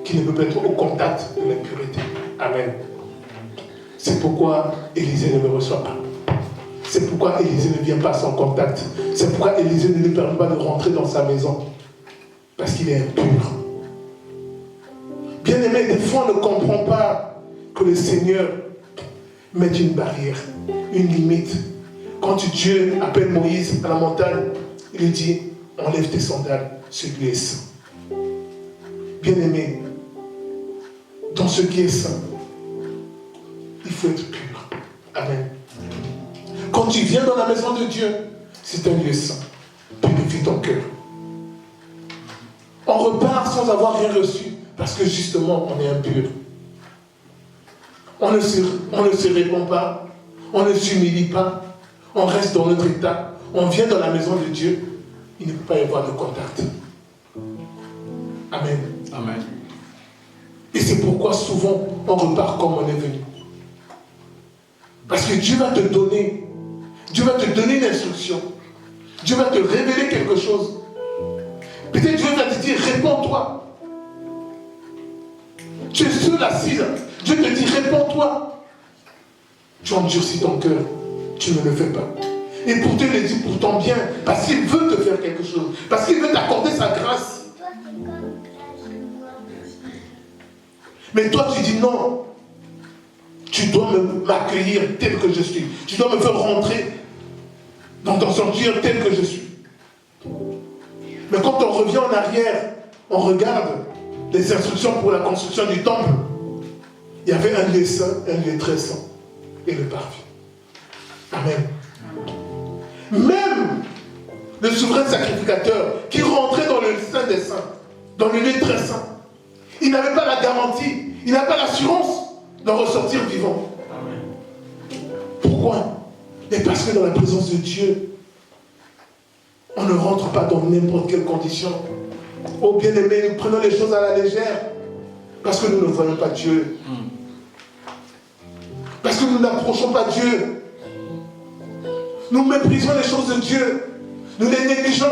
B: qu'il ne peut pas être au contact de l'impureté. Amen. C'est pourquoi Élisée ne le reçoit pas. C'est pourquoi Élisée ne vient pas à son contact. C'est pourquoi Élisée ne lui permet pas de rentrer dans sa maison. Parce qu'il est impur. Bien-aimé, des fois on ne comprend pas que le Seigneur met une barrière, une limite. Quand Dieu appelle Moïse à la montagne, il lui dit, enlève tes sandales, celui est saint. Bien-aimé, dans ce qui est saint, il faut être pur. Amen. Quand tu viens dans la maison de Dieu, c'est un lieu saint. Purifie ton cœur. On repart sans avoir rien reçu. Parce que justement, on est impur. On ne se répond pas. On ne s'humilie pas. On reste dans notre état. On vient dans la maison de Dieu. Il ne peut pas y avoir de contact. Amen.
C: Amen.
B: Et c'est pourquoi souvent, on repart comme on est venu. Parce que Dieu va te donner. Dieu va te donner une instruction. Dieu va te révéler quelque chose. Peut-être Dieu va te dire, réponds-toi. Tu es seul assise. Dieu te dit, réponds-toi. Tu endurcis ton cœur. Tu ne le fais pas. Et pour Dieu le dit pour ton bien. Parce qu'il veut te faire quelque chose. Parce qu'il veut t'accorder sa grâce. Mais toi, tu dis non. Tu dois m'accueillir tel que je suis. Tu dois me faire rentrer dans ton sanctuaire tel que je suis. Mais quand on revient en arrière, on regarde les instructions pour la construction du temple. Il y avait un lieu saint, un lieu très saint, et le parvis. Amen. Même le souverain sacrificateur qui rentrait dans le saint des saints, dans le lieu très saint, il n'avait pas la garantie, il n'avait pas l'assurance d'en ressortir vivant. Amen. Pourquoi? Mais parce que dans la présence de Dieu, on ne rentre pas dans n'importe quelle condition. Oh bien-aimés, nous prenons les choses à la légère parce que nous ne voyons pas Dieu. Parce que nous n'approchons pas Dieu. Nous méprisons les choses de Dieu. Nous les négligeons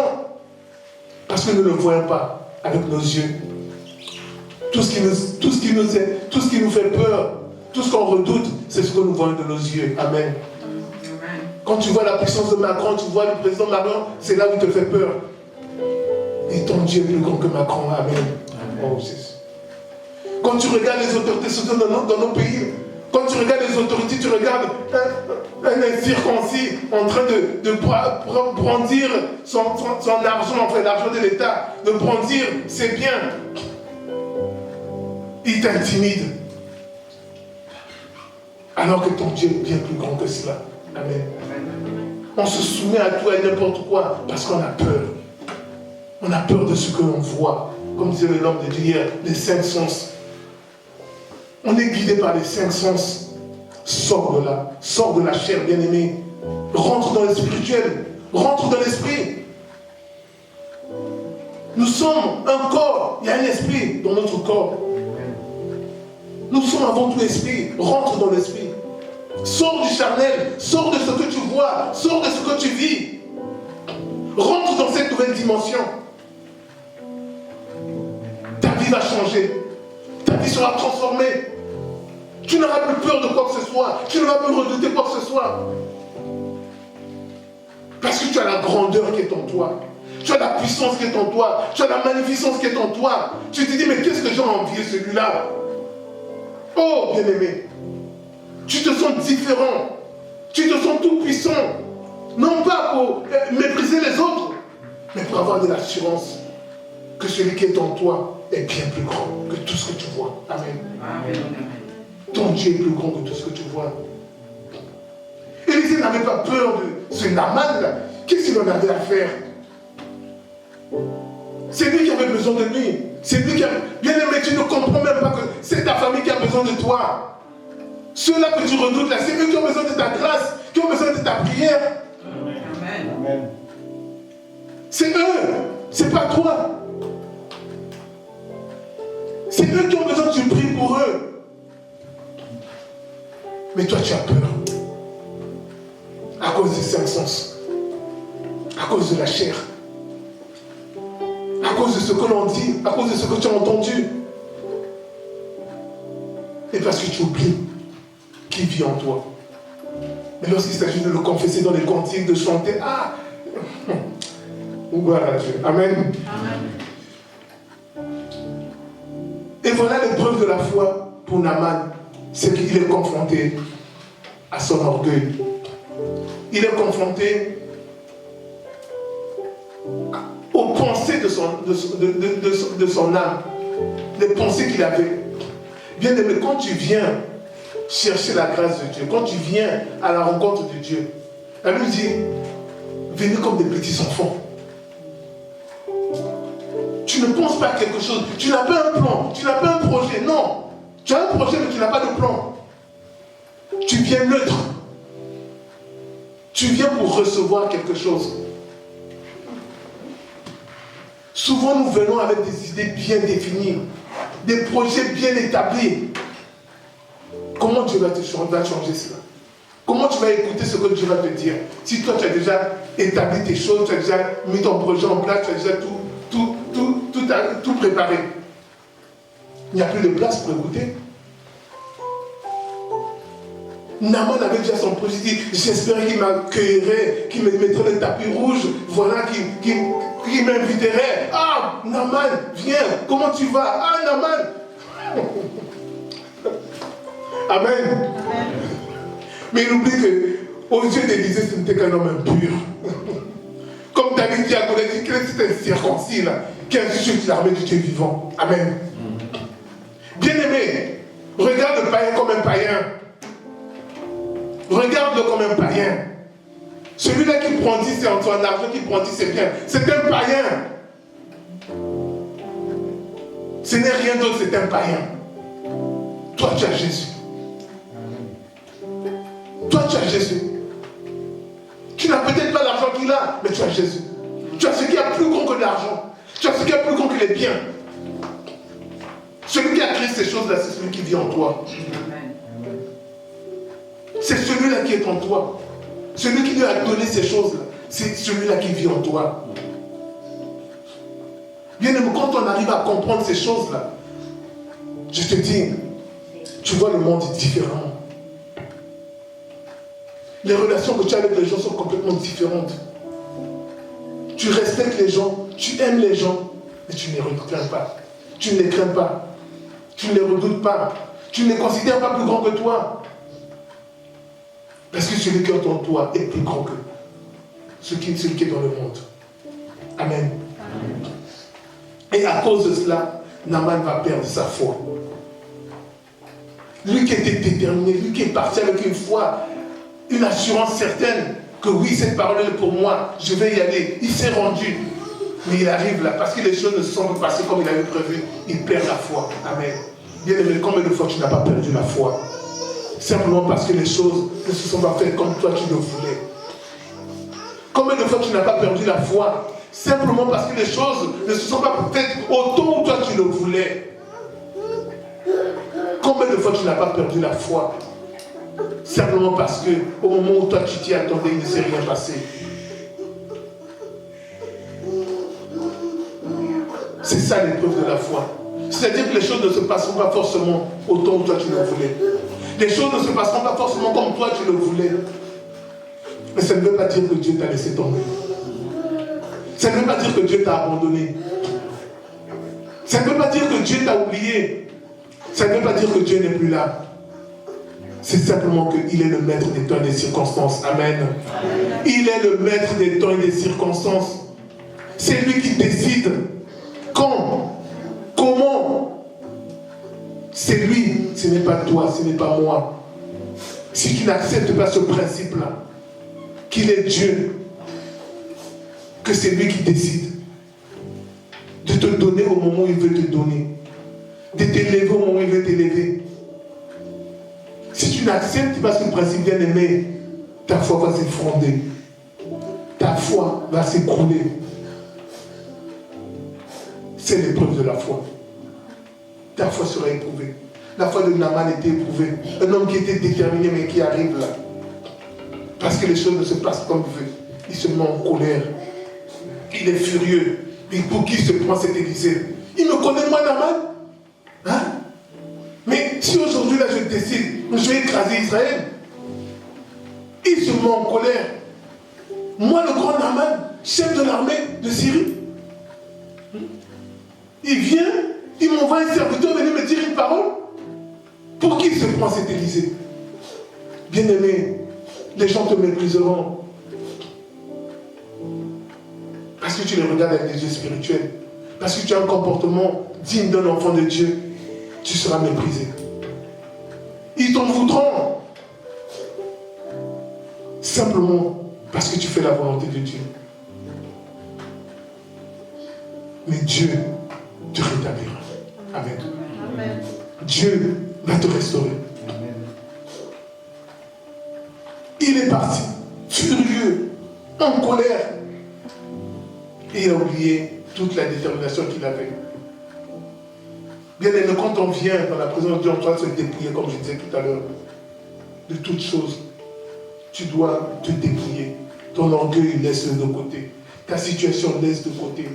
B: parce que nous ne le voyons pas avec nos yeux. Tout ce qui nous fait peur, tout ce qu'on redoute, c'est ce que nous voyons de nos yeux. Amen. Quand tu vois la puissance de Macron, tu vois le président Macron, c'est là où il te fait peur. Et ton Dieu est plus grand que Macron. Amen. Oh, quand tu regardes les autorités, surtout dans nos pays, quand tu regardes les autorités, tu regardes un incirconcis en train de brandir son argent, enfin l'argent de l'État, de brandir ses biens. Il t'intimide. Alors que ton Dieu est bien plus grand que cela. Amen. On se soumet à tout et n'importe quoi parce qu'on a peur. On a peur de ce que l'on voit. Comme disait l'homme de Dieu hier, les 5 sens. On est guidé par les 5 sens. Sors de là. Sors de la chair, bien-aimé. Rentre dans le spirituel. Rentre dans l'esprit. Nous sommes un corps. Il y a un esprit dans notre corps. Nous sommes avant tout esprit. Rentre dans l'esprit. Sors du charnel. Sors de ce que tu vois. Sors de ce que tu vis. Rentre dans cette nouvelle dimension. Ta vie va changer. Ta vie sera transformée. Tu n'auras plus peur de quoi que ce soit. Tu ne vas plus redouter quoi que ce soit. Parce que tu as la grandeur qui est en toi. Tu as la puissance qui est en toi. Tu as la magnificence qui est en toi. Tu te dis, mais qu'est-ce que j'ai envié celui-là? Oh, bien-aimé. Tu te sens différent. Tu te sens tout puissant. Non pas pour mépriser les autres, mais pour avoir de l'assurance que celui qui est en toi est bien plus grand que tout ce que tu vois. Amen. Amen. Ton Dieu est plus grand que tout ce que tu vois. Élisée n'avait pas peur de ce Naaman là. Qu'est-ce qu'il en avait à faire? C'est lui qui avait besoin de lui. C'est lui qui a... Bien aimé, tu ne comprends même pas que c'est ta famille qui a besoin de toi. Ceux-là que tu redoutes là, c'est eux qui ont besoin de ta grâce, qui ont besoin de ta prière. Amen. Amen. C'est eux, c'est pas toi. C'est eux qui ont besoin que tu pries pour eux. Mais toi, tu as peur. À cause des 5 sens. À cause de la chair. À cause de ce que l'on dit. À cause de ce que tu as entendu. Et parce que tu oublies qui vit en toi. Mais lorsqu'il s'agit de le confesser dans les cantiques, de chanter, ah, gloire à Dieu. Amen. Amen. Et voilà l'épreuve de la foi pour Naaman. C'est qu'il est confronté à son orgueil. Il est confronté aux pensées de son âme. Les pensées qu'il avait. Bien aimé, quand tu viens chercher la grâce de Dieu, quand tu viens à la rencontre de Dieu, elle nous dit, venez comme des petits enfants. Tu ne penses pas à quelque chose, tu n'as pas un plan, tu n'as pas un projet, non. Tu as un projet mais tu n'as pas de plan. Tu viens neutre. Tu viens pour recevoir quelque chose. Souvent nous venons avec des idées bien définies, des projets bien établis. Comment Dieu va changer cela? Comment tu vas écouter ce que Dieu va te dire? Si toi tu as déjà établi tes choses, tu as déjà mis ton projet en place, tu as déjà tout préparé. Il n'y a plus de place pour écouter. Naaman avait déjà son projet, dit, j'espérais qu'il m'accueillerait, qu'il me mettrait le tapis rouge, voilà, qu'il m'inviterait. Ah, Naaman, viens, comment tu vas? Ah, Naaman. Amen. Mais il oublie qu'aux yeux d'Élisée, ce n'était qu'un homme impur. Comme David dit à Goliath, c'est un circoncis là, qui insulte l'armée du Dieu vivant. Amen. Bien-aimé, regarde le païen comme un païen. Regarde-le comme un païen. Celui-là qui brandit son argent, qui brandit ses biens, c'est un païen. Ce n'est rien d'autre, c'est un païen. Toi, tu as Jésus. Toi, tu as Jésus. Tu n'as peut-être pas l'argent qu'il a, mais tu as Jésus. Tu as ce qui est plus grand que l'argent. Tu as ce qui est plus grand que les biens. Celui qui a créé ces choses-là, c'est celui qui vit en toi. C'est celui-là qui est en toi. Celui qui lui a donné ces choses-là, c'est celui-là qui vit en toi. Bien aimé, quand on arrive à comprendre ces choses-là, je te dis, tu vois le monde différemment. Les relations que tu as avec les gens sont complètement différentes. Tu respectes les gens, tu aimes les gens, mais tu ne les crains pas. Tu ne les crains pas. Tu ne les redoutes pas. Tu ne les considères pas plus grands que toi. Parce que celui qui est en toi est plus grand que celui qui est dans le monde. Amen. Et à cause de cela, Naaman va perdre sa foi. Lui qui était déterminé, lui qui est parti avec une foi, une assurance certaine que oui, cette parole est pour moi, je vais y aller. Il s'est rendu. Mais il arrive là, parce que les choses ne se sont pas passées comme il avait prévu, il perd la foi. Amen. Bien aimé, combien de fois tu n'as pas perdu la foi? Simplement parce que les choses ne se sont pas faites comme toi tu le voulais. Combien de fois tu n'as pas perdu la foi? Simplement parce que les choses ne se sont pas faites au temps où toi tu le voulais. Combien de fois tu n'as pas perdu la foi? Simplement parce que au moment où toi tu t'y attendais, il ne s'est rien passé. C'est ça l'épreuve de la foi. C'est-à-dire que les choses ne se passeront pas forcément au temps où toi tu le voulais. Les choses ne se passeront pas forcément comme toi tu le voulais. Mais ça ne veut pas dire que Dieu t'a laissé tomber. Ça ne veut pas dire que Dieu t'a abandonné. Ça ne veut pas dire que Dieu t'a oublié. Ça ne veut pas dire que Dieu n'est plus là. C'est simplement qu'il est le maître des temps et des circonstances. Amen. Il est le maître des temps et des circonstances. C'est lui qui décide quand, comment. C'est lui, ce n'est pas toi, ce n'est pas moi. Si tu n'acceptes pas ce principe-là, qu'il est Dieu, que c'est lui qui décide de te donner au moment où il veut te donner, de t'élever au moment où il veut t'élever. Si tu n'acceptes pas ce principe bien aimé, ta foi va s'effondrer. Ta foi va s'écrouler. C'est l'épreuve de la foi. Ta foi sera éprouvée. La foi de Naaman était éprouvée. Un homme qui était déterminé mais qui arrive là. Parce que les choses ne se passent comme il veut. Il se met en colère. Il est furieux. Mais pour qui se prend cet Élysée? Il me connaît moi Naaman? Hein? Mais si aujourd'hui là je décide, je vais écraser Israël. Il se met en colère. Moi le grand Naaman, chef de l'armée de Syrie. Il vient, il m'envoie un serviteur venir me dire une parole. Pour qui se prend cet Élysée? Bien-aimé, les gens te mépriseront. Parce que tu les regardes avec des yeux spirituels. Parce que tu as un comportement digne d'un enfant de Dieu. Tu seras méprisé. Ils t'en voudront. Simplement parce que tu fais la volonté de Dieu. Mais Dieu te rétablira. Amen. Amen. Dieu va te restaurer. Amen. Il est parti, furieux, en colère. Et il a oublié toute la détermination qu'il avait. Bien aimé, quand on vient dans la présence de Dieu, on doit se dépouiller, comme je disais tout à l'heure, de toutes choses. Tu dois te dépouiller. Ton orgueil, laisse-le de côté. Ta situation, laisse de côté.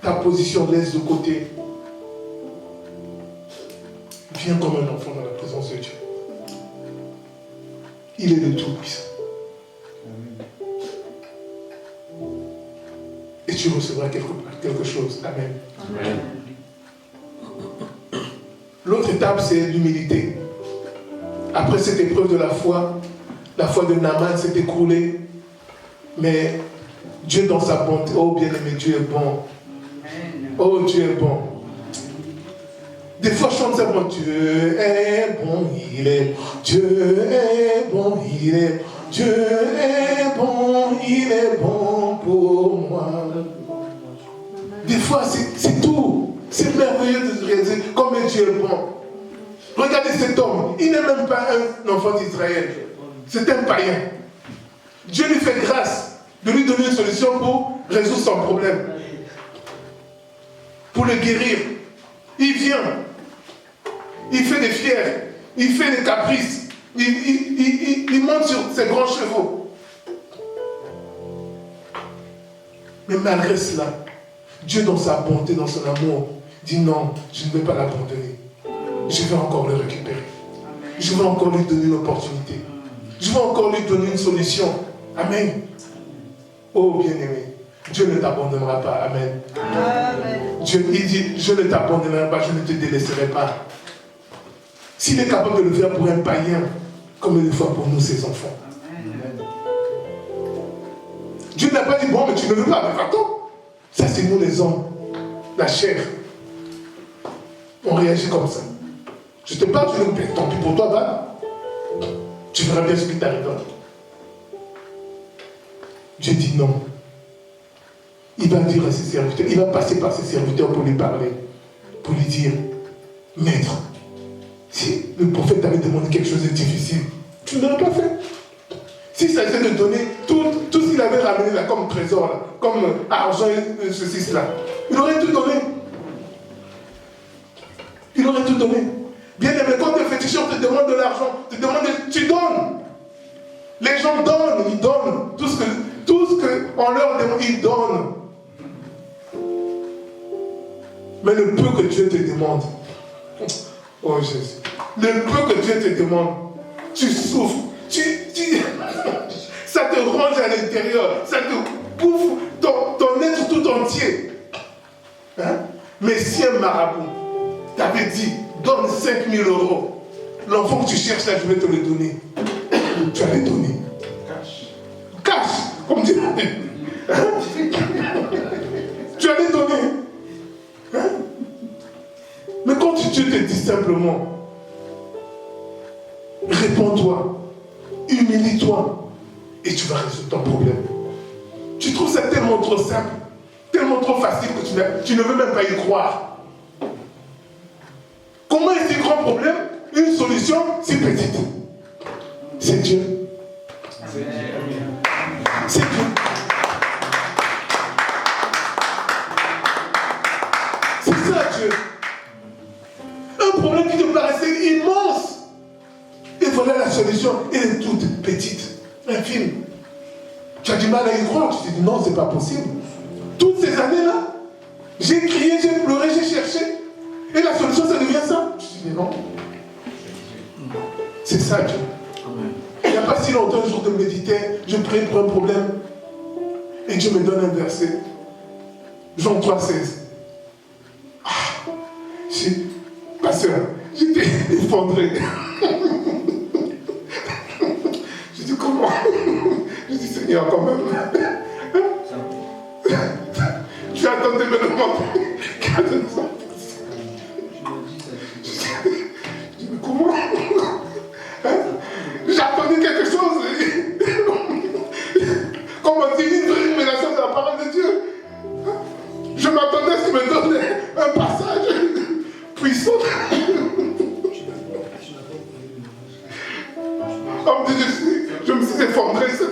B: Ta position, laisse de côté. Viens comme un enfant dans la présence de Dieu. Il est le Tout-Puissant. Et tu recevras quelque chose. Amen. Amen. L'autre étape, c'est l'humilité. Après cette épreuve de la foi de Naaman s'est écroulée. Mais Dieu dans sa bonté, oh bien-aimé, Dieu est bon. Oh, Dieu est bon. Des fois, je chante simplement, Dieu est bon, il est bon. Dieu est bon, il est bon. Dieu est bon, il est bon pour moi. Des fois, c'est tout. C'est merveilleux de se réaliser comme Dieu est bon. Regardez cet homme, il n'est même pas un enfant d'Israël. C'est un païen. Dieu lui fait grâce de lui donner une solution pour résoudre son problème. Pour le guérir. Il vient. Il fait des fiers. Il fait des caprices. Il monte sur ses grands chevaux. Mais malgré cela, Dieu dans sa bonté, dans son amour, dit non, je ne vais pas l'abandonner. Je vais encore le récupérer. Je vais encore lui donner une opportunité. Je vais encore lui donner une solution. Amen. Oh bien-aimé, Dieu ne t'abandonnera pas. Amen. Amen. Dieu il dit, je ne t'abandonnerai pas, je ne te délaisserai pas. S'il est capable de le faire pour un païen, comme il le fait pour nous, ses enfants. Amen. Dieu n'a pas dit, bon, mais tu ne veux pas, mais attends. Ça, c'est nous les hommes, la chair. On réagit comme ça. Je te parle, je ne paie, tant pis pour toi, va. Tu verras bien ce qui t'arrivera. Dieu dit non. Il va dire à ses serviteurs, il va passer par ses serviteurs pour lui parler, pour lui dire, maître, si le prophète t'avait demandé quelque chose de difficile, tu ne l'aurais pas fait. S'il s'agissait de donner tout ce qu'il avait ramené là comme trésor, là, comme argent et ceci, cela, il aurait tout donné. Il aurait tout donné. Bien aimé, quand le féticheur te demande de l'argent, tu donnes. Les gens donnent, ils donnent. Tout ce qu'on leur demande, ils donnent. Mais le peu que Dieu te demande, oh Jésus, le peu que Dieu te demande, tu souffres, ça te ronge à l'intérieur, ça te bouffe ton être tout entier. Hein? Mais si un marabout t'avait dit, donne 5 000 €, l'enfant que tu cherches là, je vais te le donner. Tu allais donner. Cash, comme dit. Hein? Tu allais donner. Hein? Mais quand Dieu te dit simplement, réponds-toi, humilie-toi, et tu vas résoudre ton problème. Tu trouves ça tellement trop simple, tellement trop facile que tu ne veux même pas y croire. Comment est-ce un grand problème, une solution si petite? C'est Dieu. C'est Dieu. C'est ça Dieu. Un problème qui te paraissait immense. Et voilà la solution. Elle est toute petite, infime. Tu as du mal à y croire. Tu te dis non, c'est pas possible. Toutes ces années-là, j'ai crié, j'ai pleuré, j'ai cherché. Et la solution, ça devient ça. Je dis mais non. C'est ça Dieu. Il n'y a pas si longtemps, un jour de méditer, je prie pour un problème. Et Dieu me donne un verset. Jean 3,16. Pasteur, j'étais effondré. Je dis comment? Je dis Seigneur, quand même. Tu attendais de me demander. Je dis mais comment? J'attendais quelque chose. Comme on dit, une vraie révélation de la parole de Dieu. Je m'attendais à ce qu'il me donne un passage puissant. On me dit, je me suis effondré. Je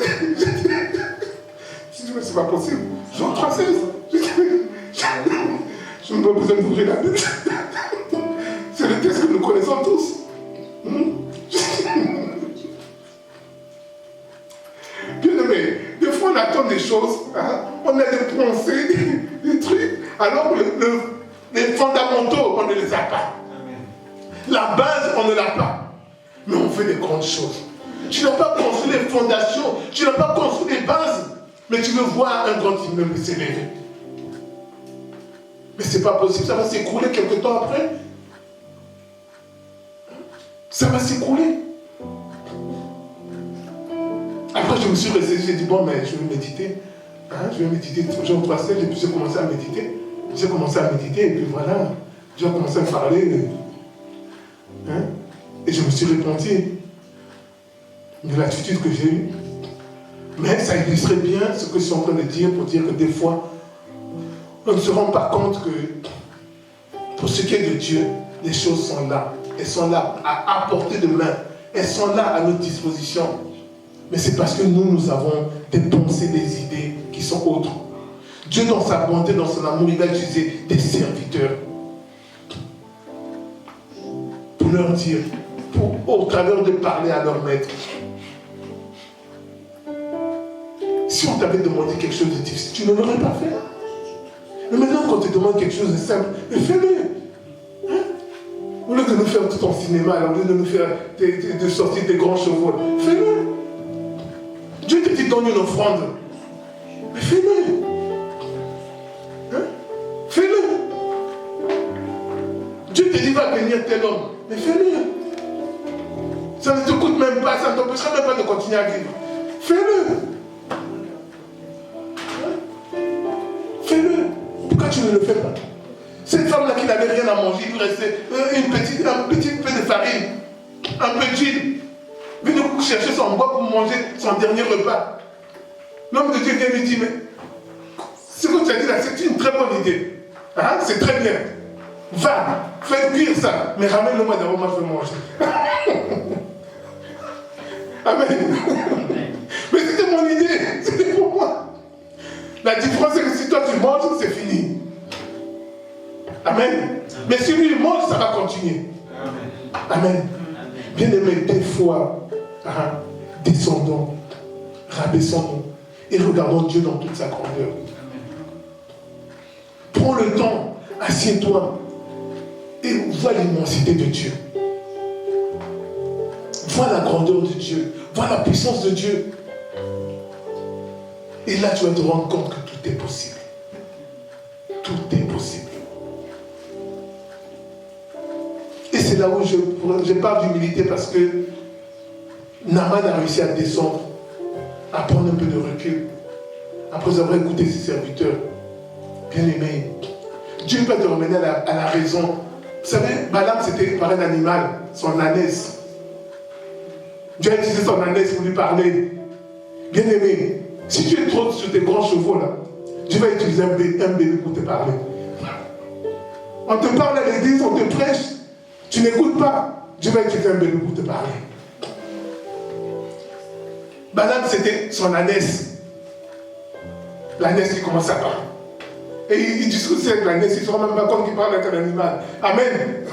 B: dis, mais c'est pas possible. Jean 3,16. Je n'ai pas besoin d'ouvrir la Bible. C'est le texte que nous connaissons tous. Bien aimé, des fois on attend des choses, hein? On a des pensées, des trucs, alors les fondamentaux, on ne les a pas. La base, on ne l'a pas. Mais on fait des grandes choses. Tu n'as pas construit les fondations, tu n'as pas construit les bases, mais tu veux voir un grand immeuble s'élever. Mais ce n'est pas possible, ça va s'écrouler quelque temps après. Ça va s'écrouler. Après, je me suis ressaisi, j'ai dit, bon, mais je vais méditer. Hein, je vais méditer. Jean 3,16, et puis j'ai commencé à méditer. J'ai commencé à méditer, et puis voilà, Dieu a commencé à me parler. Hein, et je me suis repenti de l'attitude que j'ai eue. Mais ça illustrait bien ce que je suis en train de dire, pour dire que des fois, on ne se rend pas compte que pour ce qui est de Dieu, les choses sont là. Elles sont là à portée de main. Elles sont là à notre disposition. Mais c'est parce que nous avons des pensées, des idées qui sont autres. Dieu, dans sa bonté, dans son amour, il a utilisé des serviteurs pour leur dire, au travers de parler à leur maître. Si on t'avait demandé quelque chose de difficile, tu ne l'aurais pas fait. Mais maintenant, quand on te demande quelque chose de simple, fais-le. Hein? Au lieu de nous faire tout en cinéma, au lieu de nous faire de sortir des grands chevaux, fais-le. Dieu te dit donne une offrande. Mais fais-le. Hein? Fais-le. Dieu te dit va bénir tel homme. Mais fais-le. Ça ne te coûte même pas, ça ne t'empêchera même pas de continuer à vivre. Fais-le. Fais-le. Pourquoi tu ne le fais pas? Cette femme-là qui n'avait rien à manger, il lui restait un petit peu de farine, un peu d'huile. Venez chercher son bois pour manger son dernier repas. L'homme de Dieu vient lui dire, mais ce que tu as dit là, c'est une très bonne idée. Hein? C'est très bien. Va, fais cuire ça, mais ramène-le moi d'abord, moi je veux manger. Amen. Mais c'était mon idée, c'était pour moi. La différence c'est que si toi tu manges, c'est fini. Amen. Mais si lui il mange, ça va continuer. Amen. Bien-aimés, des fois, descendons, rabaissons-nous et regardons Dieu dans toute sa grandeur. Prends le temps, assieds-toi et vois l'immensité de Dieu. Vois la grandeur de Dieu, vois la puissance de Dieu. Et là, tu vas te rendre compte que tout est possible. Tout est possible. Et c'est là où je parle d'humilité parce que Naaman a réussi à descendre, à prendre un peu de recul, après avoir écouté ses serviteurs. Bien-aimés, Dieu peut te ramener à la raison. Vous savez, Balaam c'était par un animal, son ânesse. Dieu a utilisé son ânesse pour lui parler. Bien-aimé, si tu es trop sur tes grands chevaux là, Dieu va utiliser un bébé pour te parler. On te parle à l'église, on te prêche, tu n'écoutes pas, Dieu va utiliser un bébé pour te parler. Balaam c'était son ânesse. L'ânesse qui commence à parler. Et il discute avec l'ânesse, il ne sera même pas compte qu'il parle avec un animal. Amen.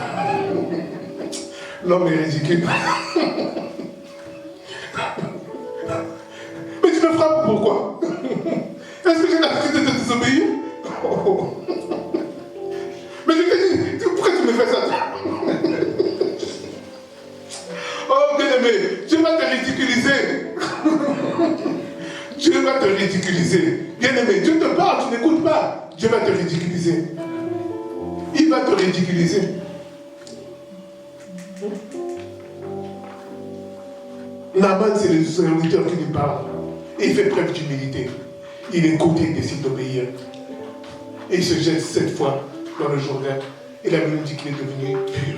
B: L'homme est ridicule. Mais tu me frappes pourquoi? Est-ce que j'ai l'habitude de te désobéir? Mais je te dis, pourquoi tu me fais ça? Oh bien-aimé, Dieu va te ridiculiser. Dieu va te ridiculiser. Bien-aimé, Dieu te parle, tu n'écoutes pas. Dieu va te ridiculiser. Il va te ridiculiser. Naaman, c'est le serviteur qui lui parle. Et il fait preuve d'humilité. Il écoute et il décide d'obéir. Et il se jette 7 fois dans le Jourdain. Et la Bible dit qu'il est devenu pur.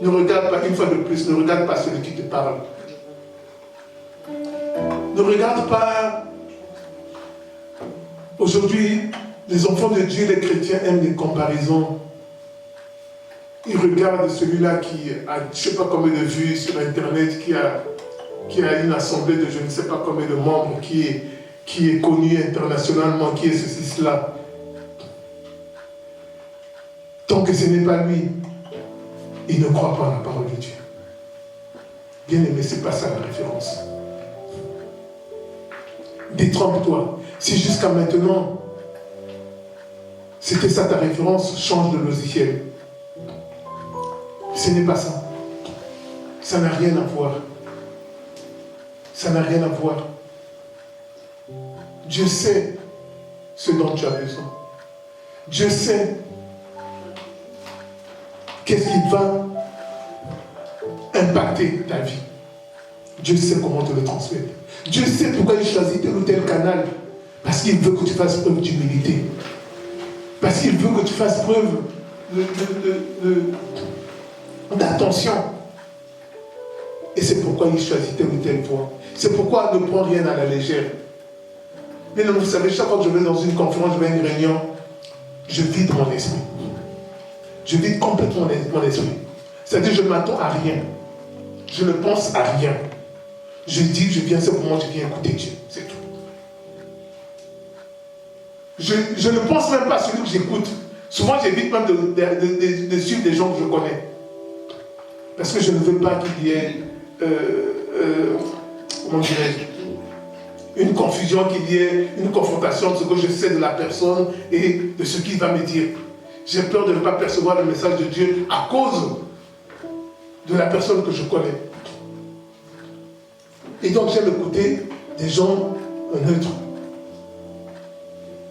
B: Ne regarde pas, une fois de plus, ne regarde pas celui qui te parle. Ne regarde pas. Aujourd'hui, les enfants de Dieu, les chrétiens aiment les comparaisons. Ils regardent celui-là qui a, je ne sais pas combien de vues sur Internet, qui a une assemblée de je ne sais pas combien de membres, qui est connu internationalement, qui est ceci, cela. Tant que ce n'est pas lui, il ne croit pas à la parole de Dieu. Bien aimé, ce n'est pas ça la référence. Détrompe-toi. Si jusqu'à maintenant, c'était ça ta référence, change de logiciel. Ce n'est pas ça. Ça n'a rien à voir. Ça n'a rien à voir. Dieu sait ce dont tu as besoin. Dieu sait qu'est-ce qui va impacter ta vie. Dieu sait comment te le transmettre. Dieu sait pourquoi il choisit tel ou tel canal. Parce qu'il veut que tu fasses preuve d'humilité. Parce qu'il veut que tu fasses preuve d'attention. Et c'est pourquoi il choisit telle ou telle voie. C'est pourquoi ne prends rien à la légère. Mais non, vous savez, chaque fois que je vais dans une conférence, je vais à une réunion, je vide mon esprit. Je vide complètement mon esprit. C'est-à-dire, je ne m'attends à rien. Je ne pense à rien. Je dis, je viens simplement, je viens écouter Dieu. C'est tout. Je ne pense même pas à celui que j'écoute. Souvent, j'évite même de suivre des gens que je connais. Parce que je ne veux pas qu'il y ait, comment dirais-je, une confusion, qu'il y ait une confrontation de ce que je sais de la personne et de ce qu'il va me dire. J'ai peur de ne pas percevoir le message de Dieu à cause de la personne que je connais. Et donc j'aime écouter des gens neutres.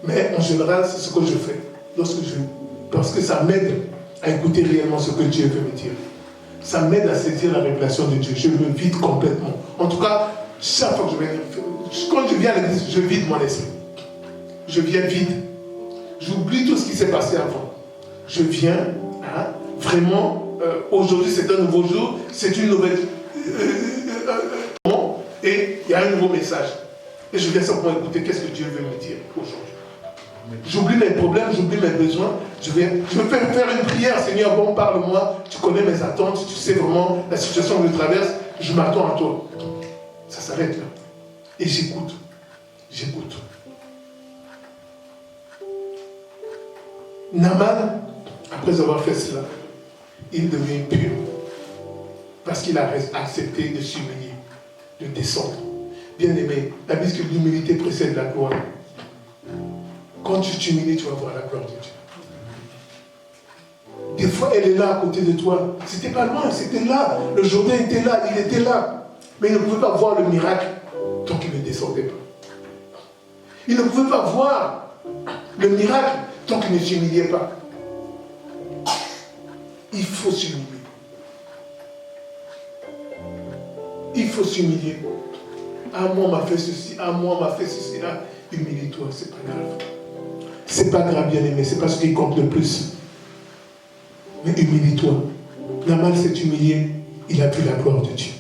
B: Mais en général, c'est ce que je fais parce que ça m'aide à écouter réellement ce que Dieu veut me dire. Ça m'aide à saisir la révélation de Dieu. Je me vide complètement. En tout cas, chaque fois que quand je viens à l'église, je vide mon esprit. Je viens vide. J'oublie tout ce qui s'est passé avant. Je viens, vraiment, aujourd'hui c'est un nouveau jour, c'est une nouvelle... et il y a un nouveau message. Et je viens simplement écouter qu'est-ce que Dieu veut me dire aujourd'hui. J'oublie mes problèmes, j'oublie mes besoins. Je vais faire une prière, Seigneur, bon, parle-moi. Tu connais mes attentes, tu sais vraiment la situation que je traverse. Je m'attends à toi. Ça s'arrête là. Et j'écoute. J'écoute. Naaman, après avoir fait cela, il devient pur. Parce qu'il a accepté de s'humilier, de descendre. Bien-aimé, la Bible dit que l'humilité précède la gloire. Quand tu t'humilies, tu vas voir la gloire de Dieu. Des fois, elle est là à côté de toi. C'était pas loin, c'était là. Le Jourdain était là, il était là. Mais il ne pouvait pas voir le miracle tant qu'il ne descendait pas. Il ne pouvait pas voir le miracle tant qu'il ne s'humiliait pas. Il faut s'humilier. Il faut s'humilier. Ah, moi, on m'a fait ceci. Ah, moi, on m'a fait ceci. Ah, humilie-toi, c'est pas grave. C'est pas grave, bien-aimé. C'est pas ce qui compte le plus. Mais humilie-toi. Naaman s'est humilié. Il a vu la gloire de Dieu.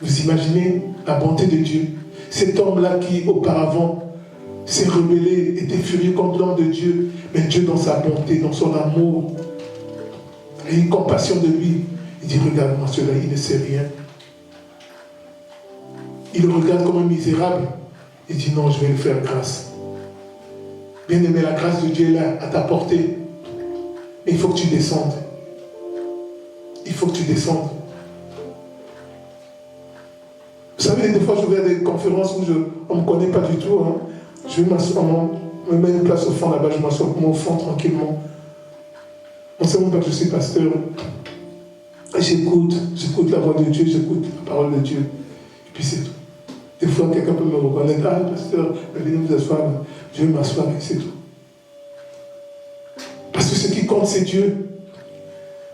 B: Vous imaginez la bonté de Dieu? Cet homme-là qui, auparavant, s'est rebellé, était furieux contre l'homme de Dieu. Mais Dieu, dans sa bonté, dans son amour, a une compassion de lui. Il dit, regarde-moi cela, il ne sait rien. Il le regarde comme un misérable. Il dit, non, je vais lui faire grâce. Bien-aimé, la grâce de Dieu est là, à ta portée. Mais il faut que tu descendes. Il faut que tu descendes. Vous savez, des fois, je vais à des conférences où on ne me connaît pas du tout. Hein. Je vais m'asseoir, on me met une place au fond là-bas, je m'assois au fond tranquillement. On ne sait même pas que je suis pasteur. Et j'écoute la voix de Dieu, j'écoute la parole de Dieu. Et puis c'est tout. Des fois, quelqu'un peut me reconnaître. Ah, pasteur, venez vous asseoir. Je vais m'asseoir et c'est tout. Parce que ce qui compte, c'est Dieu.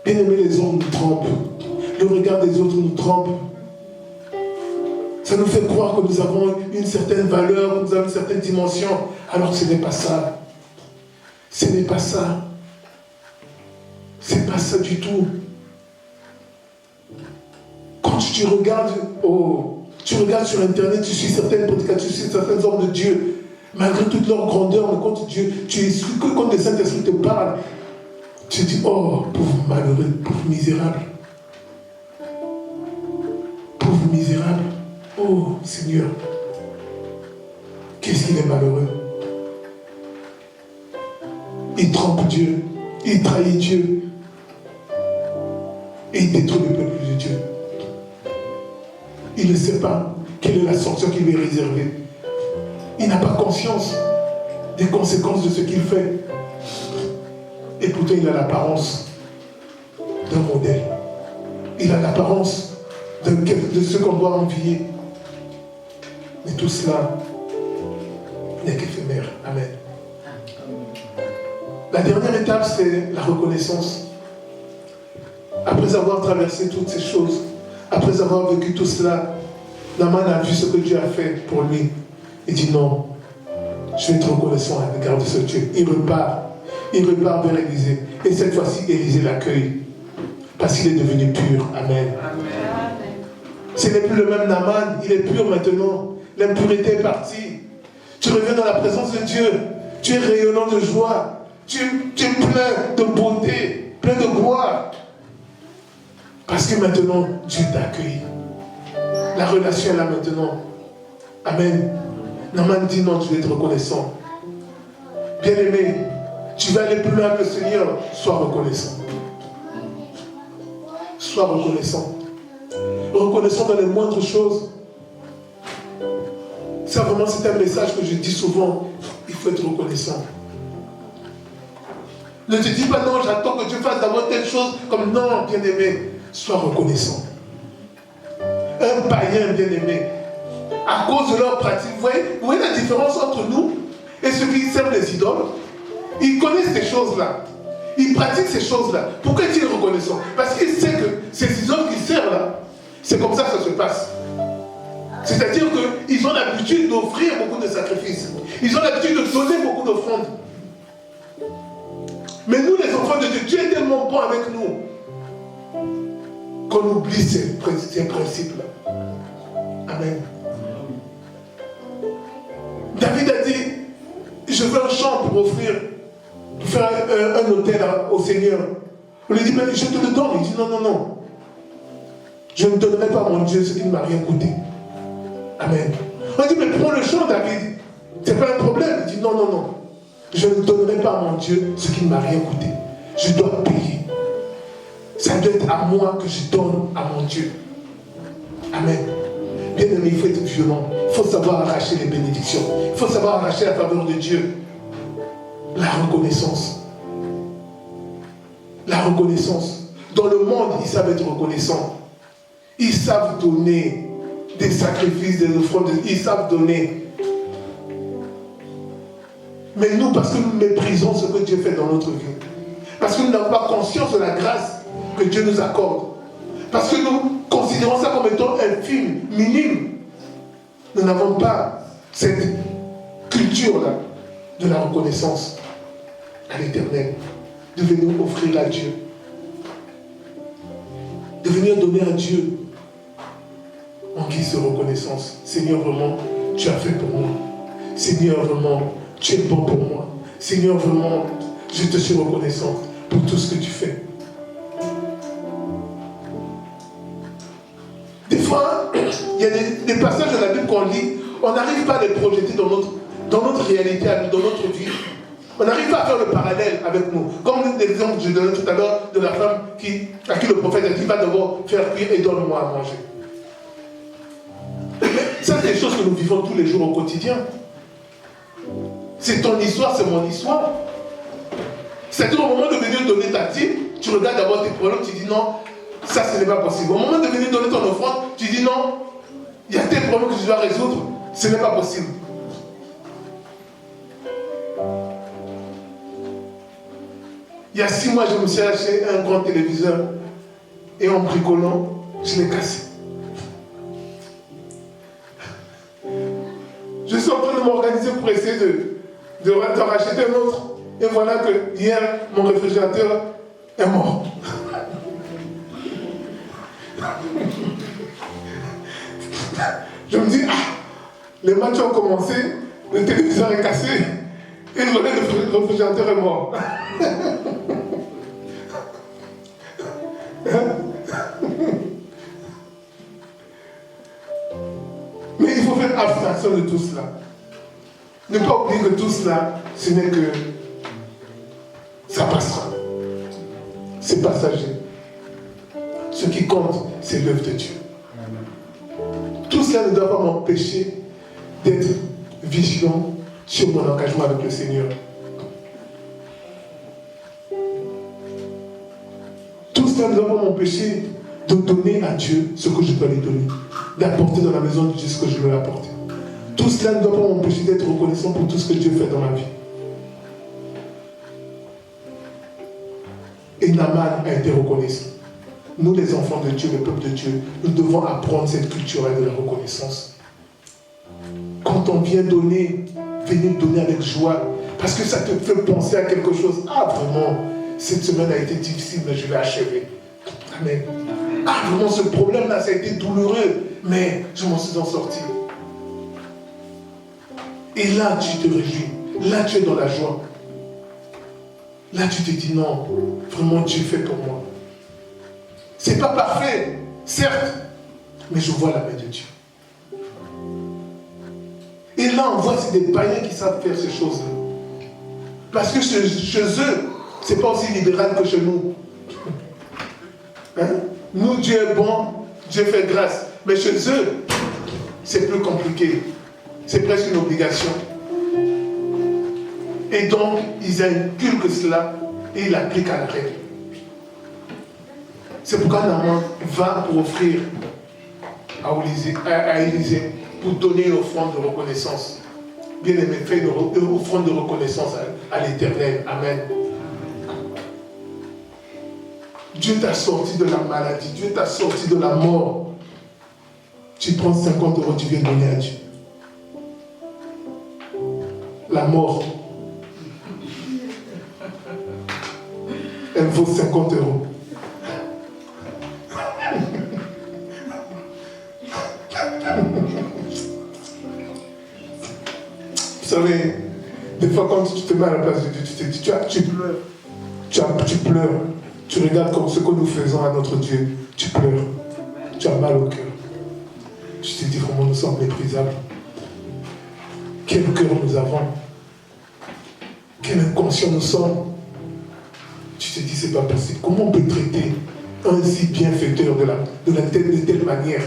B: Bien aimé, les hommes nous trompent. Le regard des autres nous trompe. Ça nous fait croire que nous avons une certaine valeur, que nous avons une certaine dimension, alors que ce n'est pas ça. Ce n'est pas ça. C'est pas ça du tout. Quand tu regardes, tu regardes sur Internet, tu suis certaines prédications, tu suis certains hommes de Dieu, malgré toute leur grandeur, mais quand quand le Saint-Esprit te parle, tu te dis, oh, pauvre malheureux, pauvre misérable. Pauvre misérable. Oh, Seigneur, qu'est-ce qu'il est malheureux. Il trompe Dieu, il trahit Dieu, et il détruit le peuple de Dieu. Il ne sait pas quelle est la sanction qui lui est réservée. Il n'a pas conscience des conséquences de ce qu'il fait. Et pourtant, il a l'apparence d'un modèle. Il a l'apparence de ce qu'on doit envier. Mais tout cela n'est qu'éphémère. Amen. La dernière étape, c'est la reconnaissance. Après avoir traversé toutes ces choses, après avoir vécu tout cela, Naaman a vu ce que Dieu a fait pour lui. Il dit non, je vais être reconnaissant à l'égard de ce Dieu. Il repart vers Élisée. Et cette fois-ci, Élisée l'accueille. Parce qu'il est devenu pur. Amen. Amen. Ce n'est plus le même Naaman, il est pur maintenant. L'impureté est partie. Tu reviens dans la présence de Dieu. Tu es rayonnant de joie. Tu es plein de beauté, plein de gloire. Parce que maintenant, Dieu t'accueille. La relation est là maintenant. Amen. Naaman dit non, tu vais être reconnaissant. Bien-aimé, tu vas aller plus loin que le Seigneur. Sois reconnaissant. Sois reconnaissant. Reconnaissant dans les moindres choses. Ça vraiment, c'est un message que je dis souvent. Il faut être reconnaissant. Ne te dis pas non, j'attends que Dieu fasse d'abord telle chose. Comme non, bien-aimé, sois reconnaissant. Un païen bien-aimé, à cause de leur pratique, vous voyez la différence entre nous et ceux qui servent les idoles? Ils connaissent ces choses-là. Ils pratiquent ces choses-là. Pourquoi est-il reconnaissant? Parce qu'ils savent que ces idoles qu'ils servent là, c'est comme ça que ça se passe. C'est-à-dire qu'ils ont l'habitude d'offrir beaucoup de sacrifices. Ils ont l'habitude de donner beaucoup d'offrandes. Mais nous, les enfants de Dieu, Dieu est tellement bon avec nous qu'on oublie ces principes-là. Amen. David a dit, je veux un champ pour offrir, pour faire un autel au Seigneur. On lui dit, mais je te le donne. Il dit, non, non, non. Je ne donnerai pas à mon Dieu ce qui ne m'a rien coûté. Amen. On dit, mais prends le champ, David. C'est pas un problème. Il dit, non, non, non. Je ne donnerai pas à mon Dieu ce qui ne m'a rien coûté. Je dois payer. Ça doit être à moi que je donne à mon Dieu. Amen. Bien aimé, il faut être violent. Il faut savoir arracher les bénédictions. Il faut savoir arracher la faveur de Dieu. La reconnaissance. La reconnaissance. Dans le monde, ils savent être reconnaissants. Ils savent donner des sacrifices, des offrandes. Ils savent donner. Mais nous, parce que nous méprisons ce que Dieu fait dans notre vie, parce que nous n'avons pas conscience de la grâce que Dieu nous accorde, parce que nous considérons ça comme étant infime, minime, nous n'avons pas cette culture-là de la reconnaissance à l'Éternel, de venir offrir à Dieu, de venir donner à Dieu en guise de reconnaissance. Seigneur, vraiment, tu as fait pour moi. Seigneur, vraiment, tu es bon pour moi. Seigneur, vraiment, je te suis reconnaissant pour tout ce que tu fais. Des fois, il y a des passages de la Bible qu'on lit, on n'arrive pas à les projeter dans notre réalité, dans notre vie. On n'arrive pas à faire le parallèle avec nous. Comme l'exemple que je donnais tout à l'heure de la femme à qui le prophète a dit, va d'abord faire cuire et donne-moi à manger. Mais ça, c'est des choses que nous vivons tous les jours au quotidien. C'est ton histoire, c'est mon histoire. C'est-à-dire au moment de venir donner ta dîme, tu regardes d'abord tes problèmes, tu dis non, ça ce n'est pas possible. Au moment de venir donner ton offrande, tu dis non, il y a tes problèmes que tu dois résoudre, ce n'est pas possible. Il y a 6 mois, je me suis acheté un grand téléviseur et en bricolant, je l'ai cassé. Je suis en train de m'organiser pour essayer de racheter un autre. Et voilà que hier, mon réfrigérateur est mort. Je me dis, les matchs ont commencé, le téléviseur est cassé, et le réfrigérateur est mort. Mais il faut faire abstraction de tout cela. Ne pas oublier que tout cela, ce n'est que ça passera. C'est passager. Ce qui compte, c'est l'œuvre de Dieu. Tout cela ne doit pas m'empêcher d'être vigilant sur mon engagement avec le Seigneur. Tout cela ne doit pas m'empêcher de donner à Dieu ce que je dois lui donner, d'apporter dans la maison de Dieu ce que je dois lui apporter. Tout cela ne doit pas m'empêcher d'être reconnaissant pour tout ce que Dieu fait dans ma vie. Et Naaman a été reconnaissant. Nous, les enfants de Dieu, le peuple de Dieu, nous devons apprendre cette culture de la reconnaissance. Quand on vient donner, venez donner avec joie, parce que ça te fait penser à quelque chose. Ah, vraiment, cette semaine a été difficile, mais je vais achever. Amen. Ah, vraiment, ce problème-là, ça a été douloureux, mais je m'en suis en sorti. Et là, tu te réjouis. Là, tu es dans la joie. Là, tu te dis non, vraiment, Dieu fait pour moi. C'est pas parfait, certes, mais je vois la main de Dieu. Et là, on voit c'est des païens qui savent faire ces choses-là. Parce que chez eux, c'est pas aussi libéral que chez nous. Hein? Nous, Dieu est bon, Dieu fait grâce. Mais chez eux, c'est plus compliqué. C'est presque une obligation. Et donc, ils inculquent cela. et il applique à la règle. C'est pourquoi Naaman va pour offrir à Élisée pour donner une offrande de reconnaissance. Bien aimé, fais une offrande de reconnaissance à l'Éternel. Amen. Dieu t'a sorti de la maladie, Dieu t'a sorti de la mort. Tu prends 50 €, tu viens donner à Dieu. La mort, elle vaut 50 €. Vous savez, des fois quand tu te mets à la place de Dieu, tu te dis, tu pleures. Tu pleures. Tu regardes comme ce que nous faisons à notre Dieu. Tu pleures. Tu as mal au cœur. Tu te dis comment nous sommes méprisables. Quel cœur nous avons. Quel inconscient nous sommes. Tu te dis, c'est pas possible. Comment on peut traiter un si bienfaiteur de telle manière?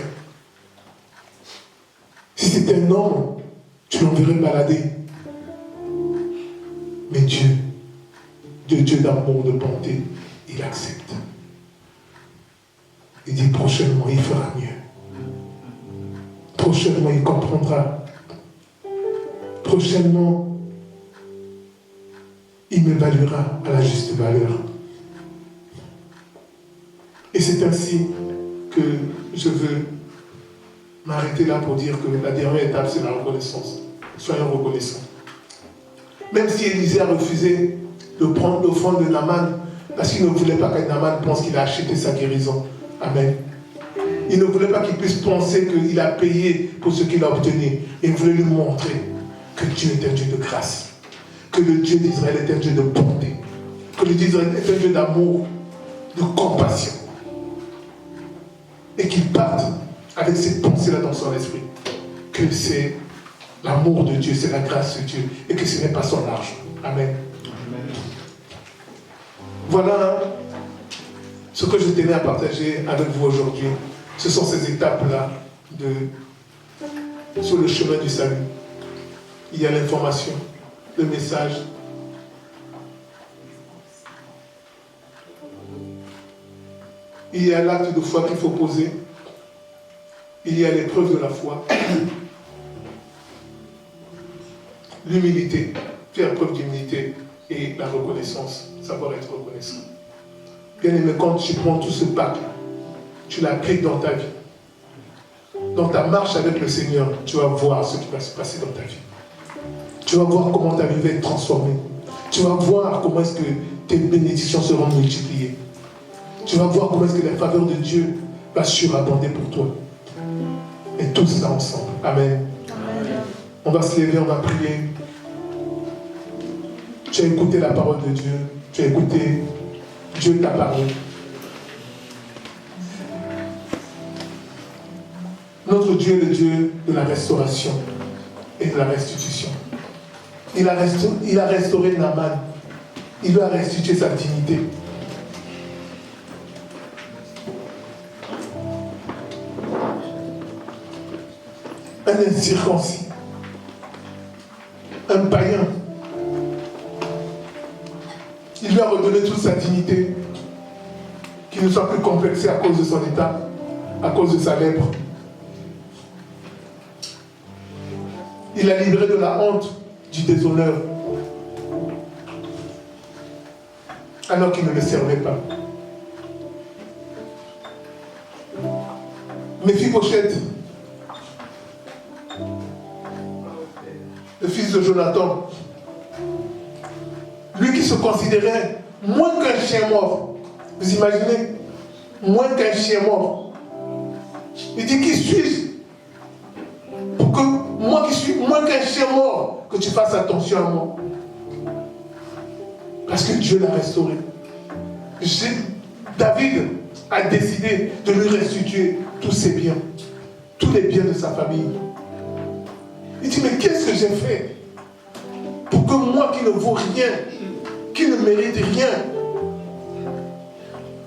B: Si c'était un homme, tu l'enverrais balader. Mais Dieu d'amour, de bonté, il accepte. Il dit prochainement, il fera mieux. Prochainement, il comprendra. Prochainement, il m'évaluera à la juste valeur. Et c'est ainsi que je veux m'arrêter là pour dire que la dernière étape, c'est la reconnaissance. Soyons reconnaissants. Même si Élisée a refusé de prendre l'offrande de Naaman, parce qu'il ne voulait pas que Naaman pense qu'il a acheté sa guérison. Amen. Il ne voulait pas qu'il puisse penser qu'il a payé pour ce qu'il a obtenu. Il voulait lui montrer que Dieu est un Dieu de grâce. Que le Dieu d'Israël est un Dieu de bonté. Que le Dieu d'Israël est un Dieu d'amour, de compassion. Et qu'il parte avec cette pensée-là dans son esprit. Que c'est l'amour de Dieu, c'est la grâce de Dieu. Et que ce n'est pas son argent. Amen. Amen. Voilà ce que je tenais à partager avec vous aujourd'hui. Ce sont ces étapes-là sur le chemin du salut. Il y a l'information, le message. Il y a l'acte de foi qu'il faut poser. Il y a l'épreuve de la foi. L'humilité, faire preuve d'humilité et la reconnaissance, savoir être reconnaissant. Bien aimé, quand tu prends tout ce pack, tu l'appliques dans ta vie. Dans ta marche avec le Seigneur, tu vas voir ce qui va se passer dans ta vie. Tu vas voir comment ta vie va être transformée. Tu vas voir comment est-ce que tes bénédictions seront multipliées. Tu vas voir comment est-ce que la faveur de Dieu va surabonder pour toi. Et tout cela ensemble. Amen. Amen. On va se lever, on va prier. Tu as écouté la parole de Dieu. Tu as écouté. Dieu t'a parlé. Notre Dieu est le Dieu de la restauration et de la restitution. Il a restauré Naaman. Il lui a restitué sa dignité. Un incirconcis, un païen. Il lui a redonné toute sa dignité, qu'il ne soit plus complexé à cause de son état, à cause de sa lèpre. Il l'a libéré de la honte, du déshonneur, alors qu'il ne le servait pas. Méphibosheth, le fils de Jonathan, lui qui se considérait moins qu'un chien mort. Vous imaginez? Moins qu'un chien mort. Il dit, qui suis-je pour que moi qui suis moins qu'un chien mort, que tu fasses attention à moi? Parce que Dieu l'a restauré. David a décidé de lui restituer tous ses biens, tous les biens de sa famille. Il dit, mais qu'est-ce que j'ai fait pour que moi qui ne vaux rien, qui ne mérite rien,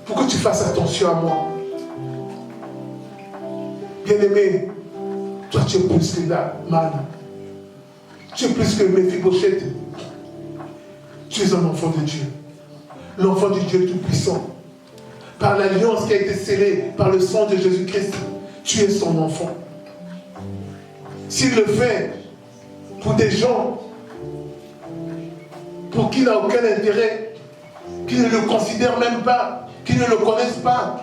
B: pour que tu fasses attention à moi? Bien-aimé, toi tu es plus que Naaman. Tu es plus que Méphibosheth. Tu es un enfant de Dieu. l'enfant du Dieu Tout-Puissant. Par l'alliance qui a été scellée par le sang de Jésus-Christ, tu es son enfant. S'il le fait pour des gens pour qui il n'a aucun intérêt, qui ne le considèrent même pas, qui ne le connaissent pas,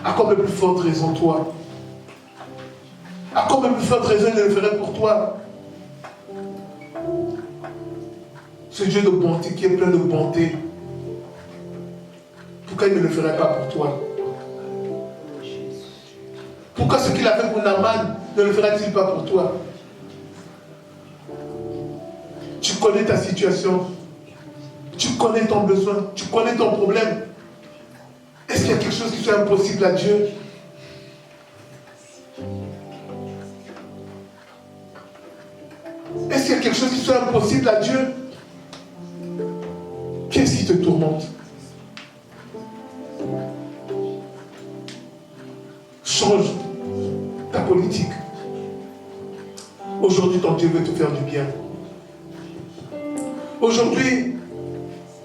B: à combien plus forte raison toi? À combien plus forte raison il le ferait pour toi? Ce Dieu de bonté qui est plein de bonté, pourquoi il ne le ferait pas pour toi? Pourquoi ce qu'il a fait pour Naaman ne le ferait-il pas pour toi? Tu connais ta situation, tu connais ton besoin, tu connais ton problème. Est-ce qu'il y a quelque chose qui soit impossible à Dieu? Est-ce qu'il y a quelque chose qui soit impossible à Dieu? Qu'est-ce qui te tourmente? Change ta politique. Aujourd'hui, ton Dieu veut te faire du bien. Aujourd'hui,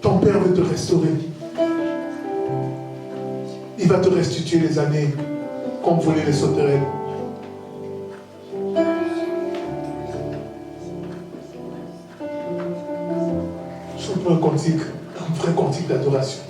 B: ton Père veut te restaurer. Il va te restituer les années comme volé les sauterelles. Chante-moi un cantique, un vrai cantique d'adoration.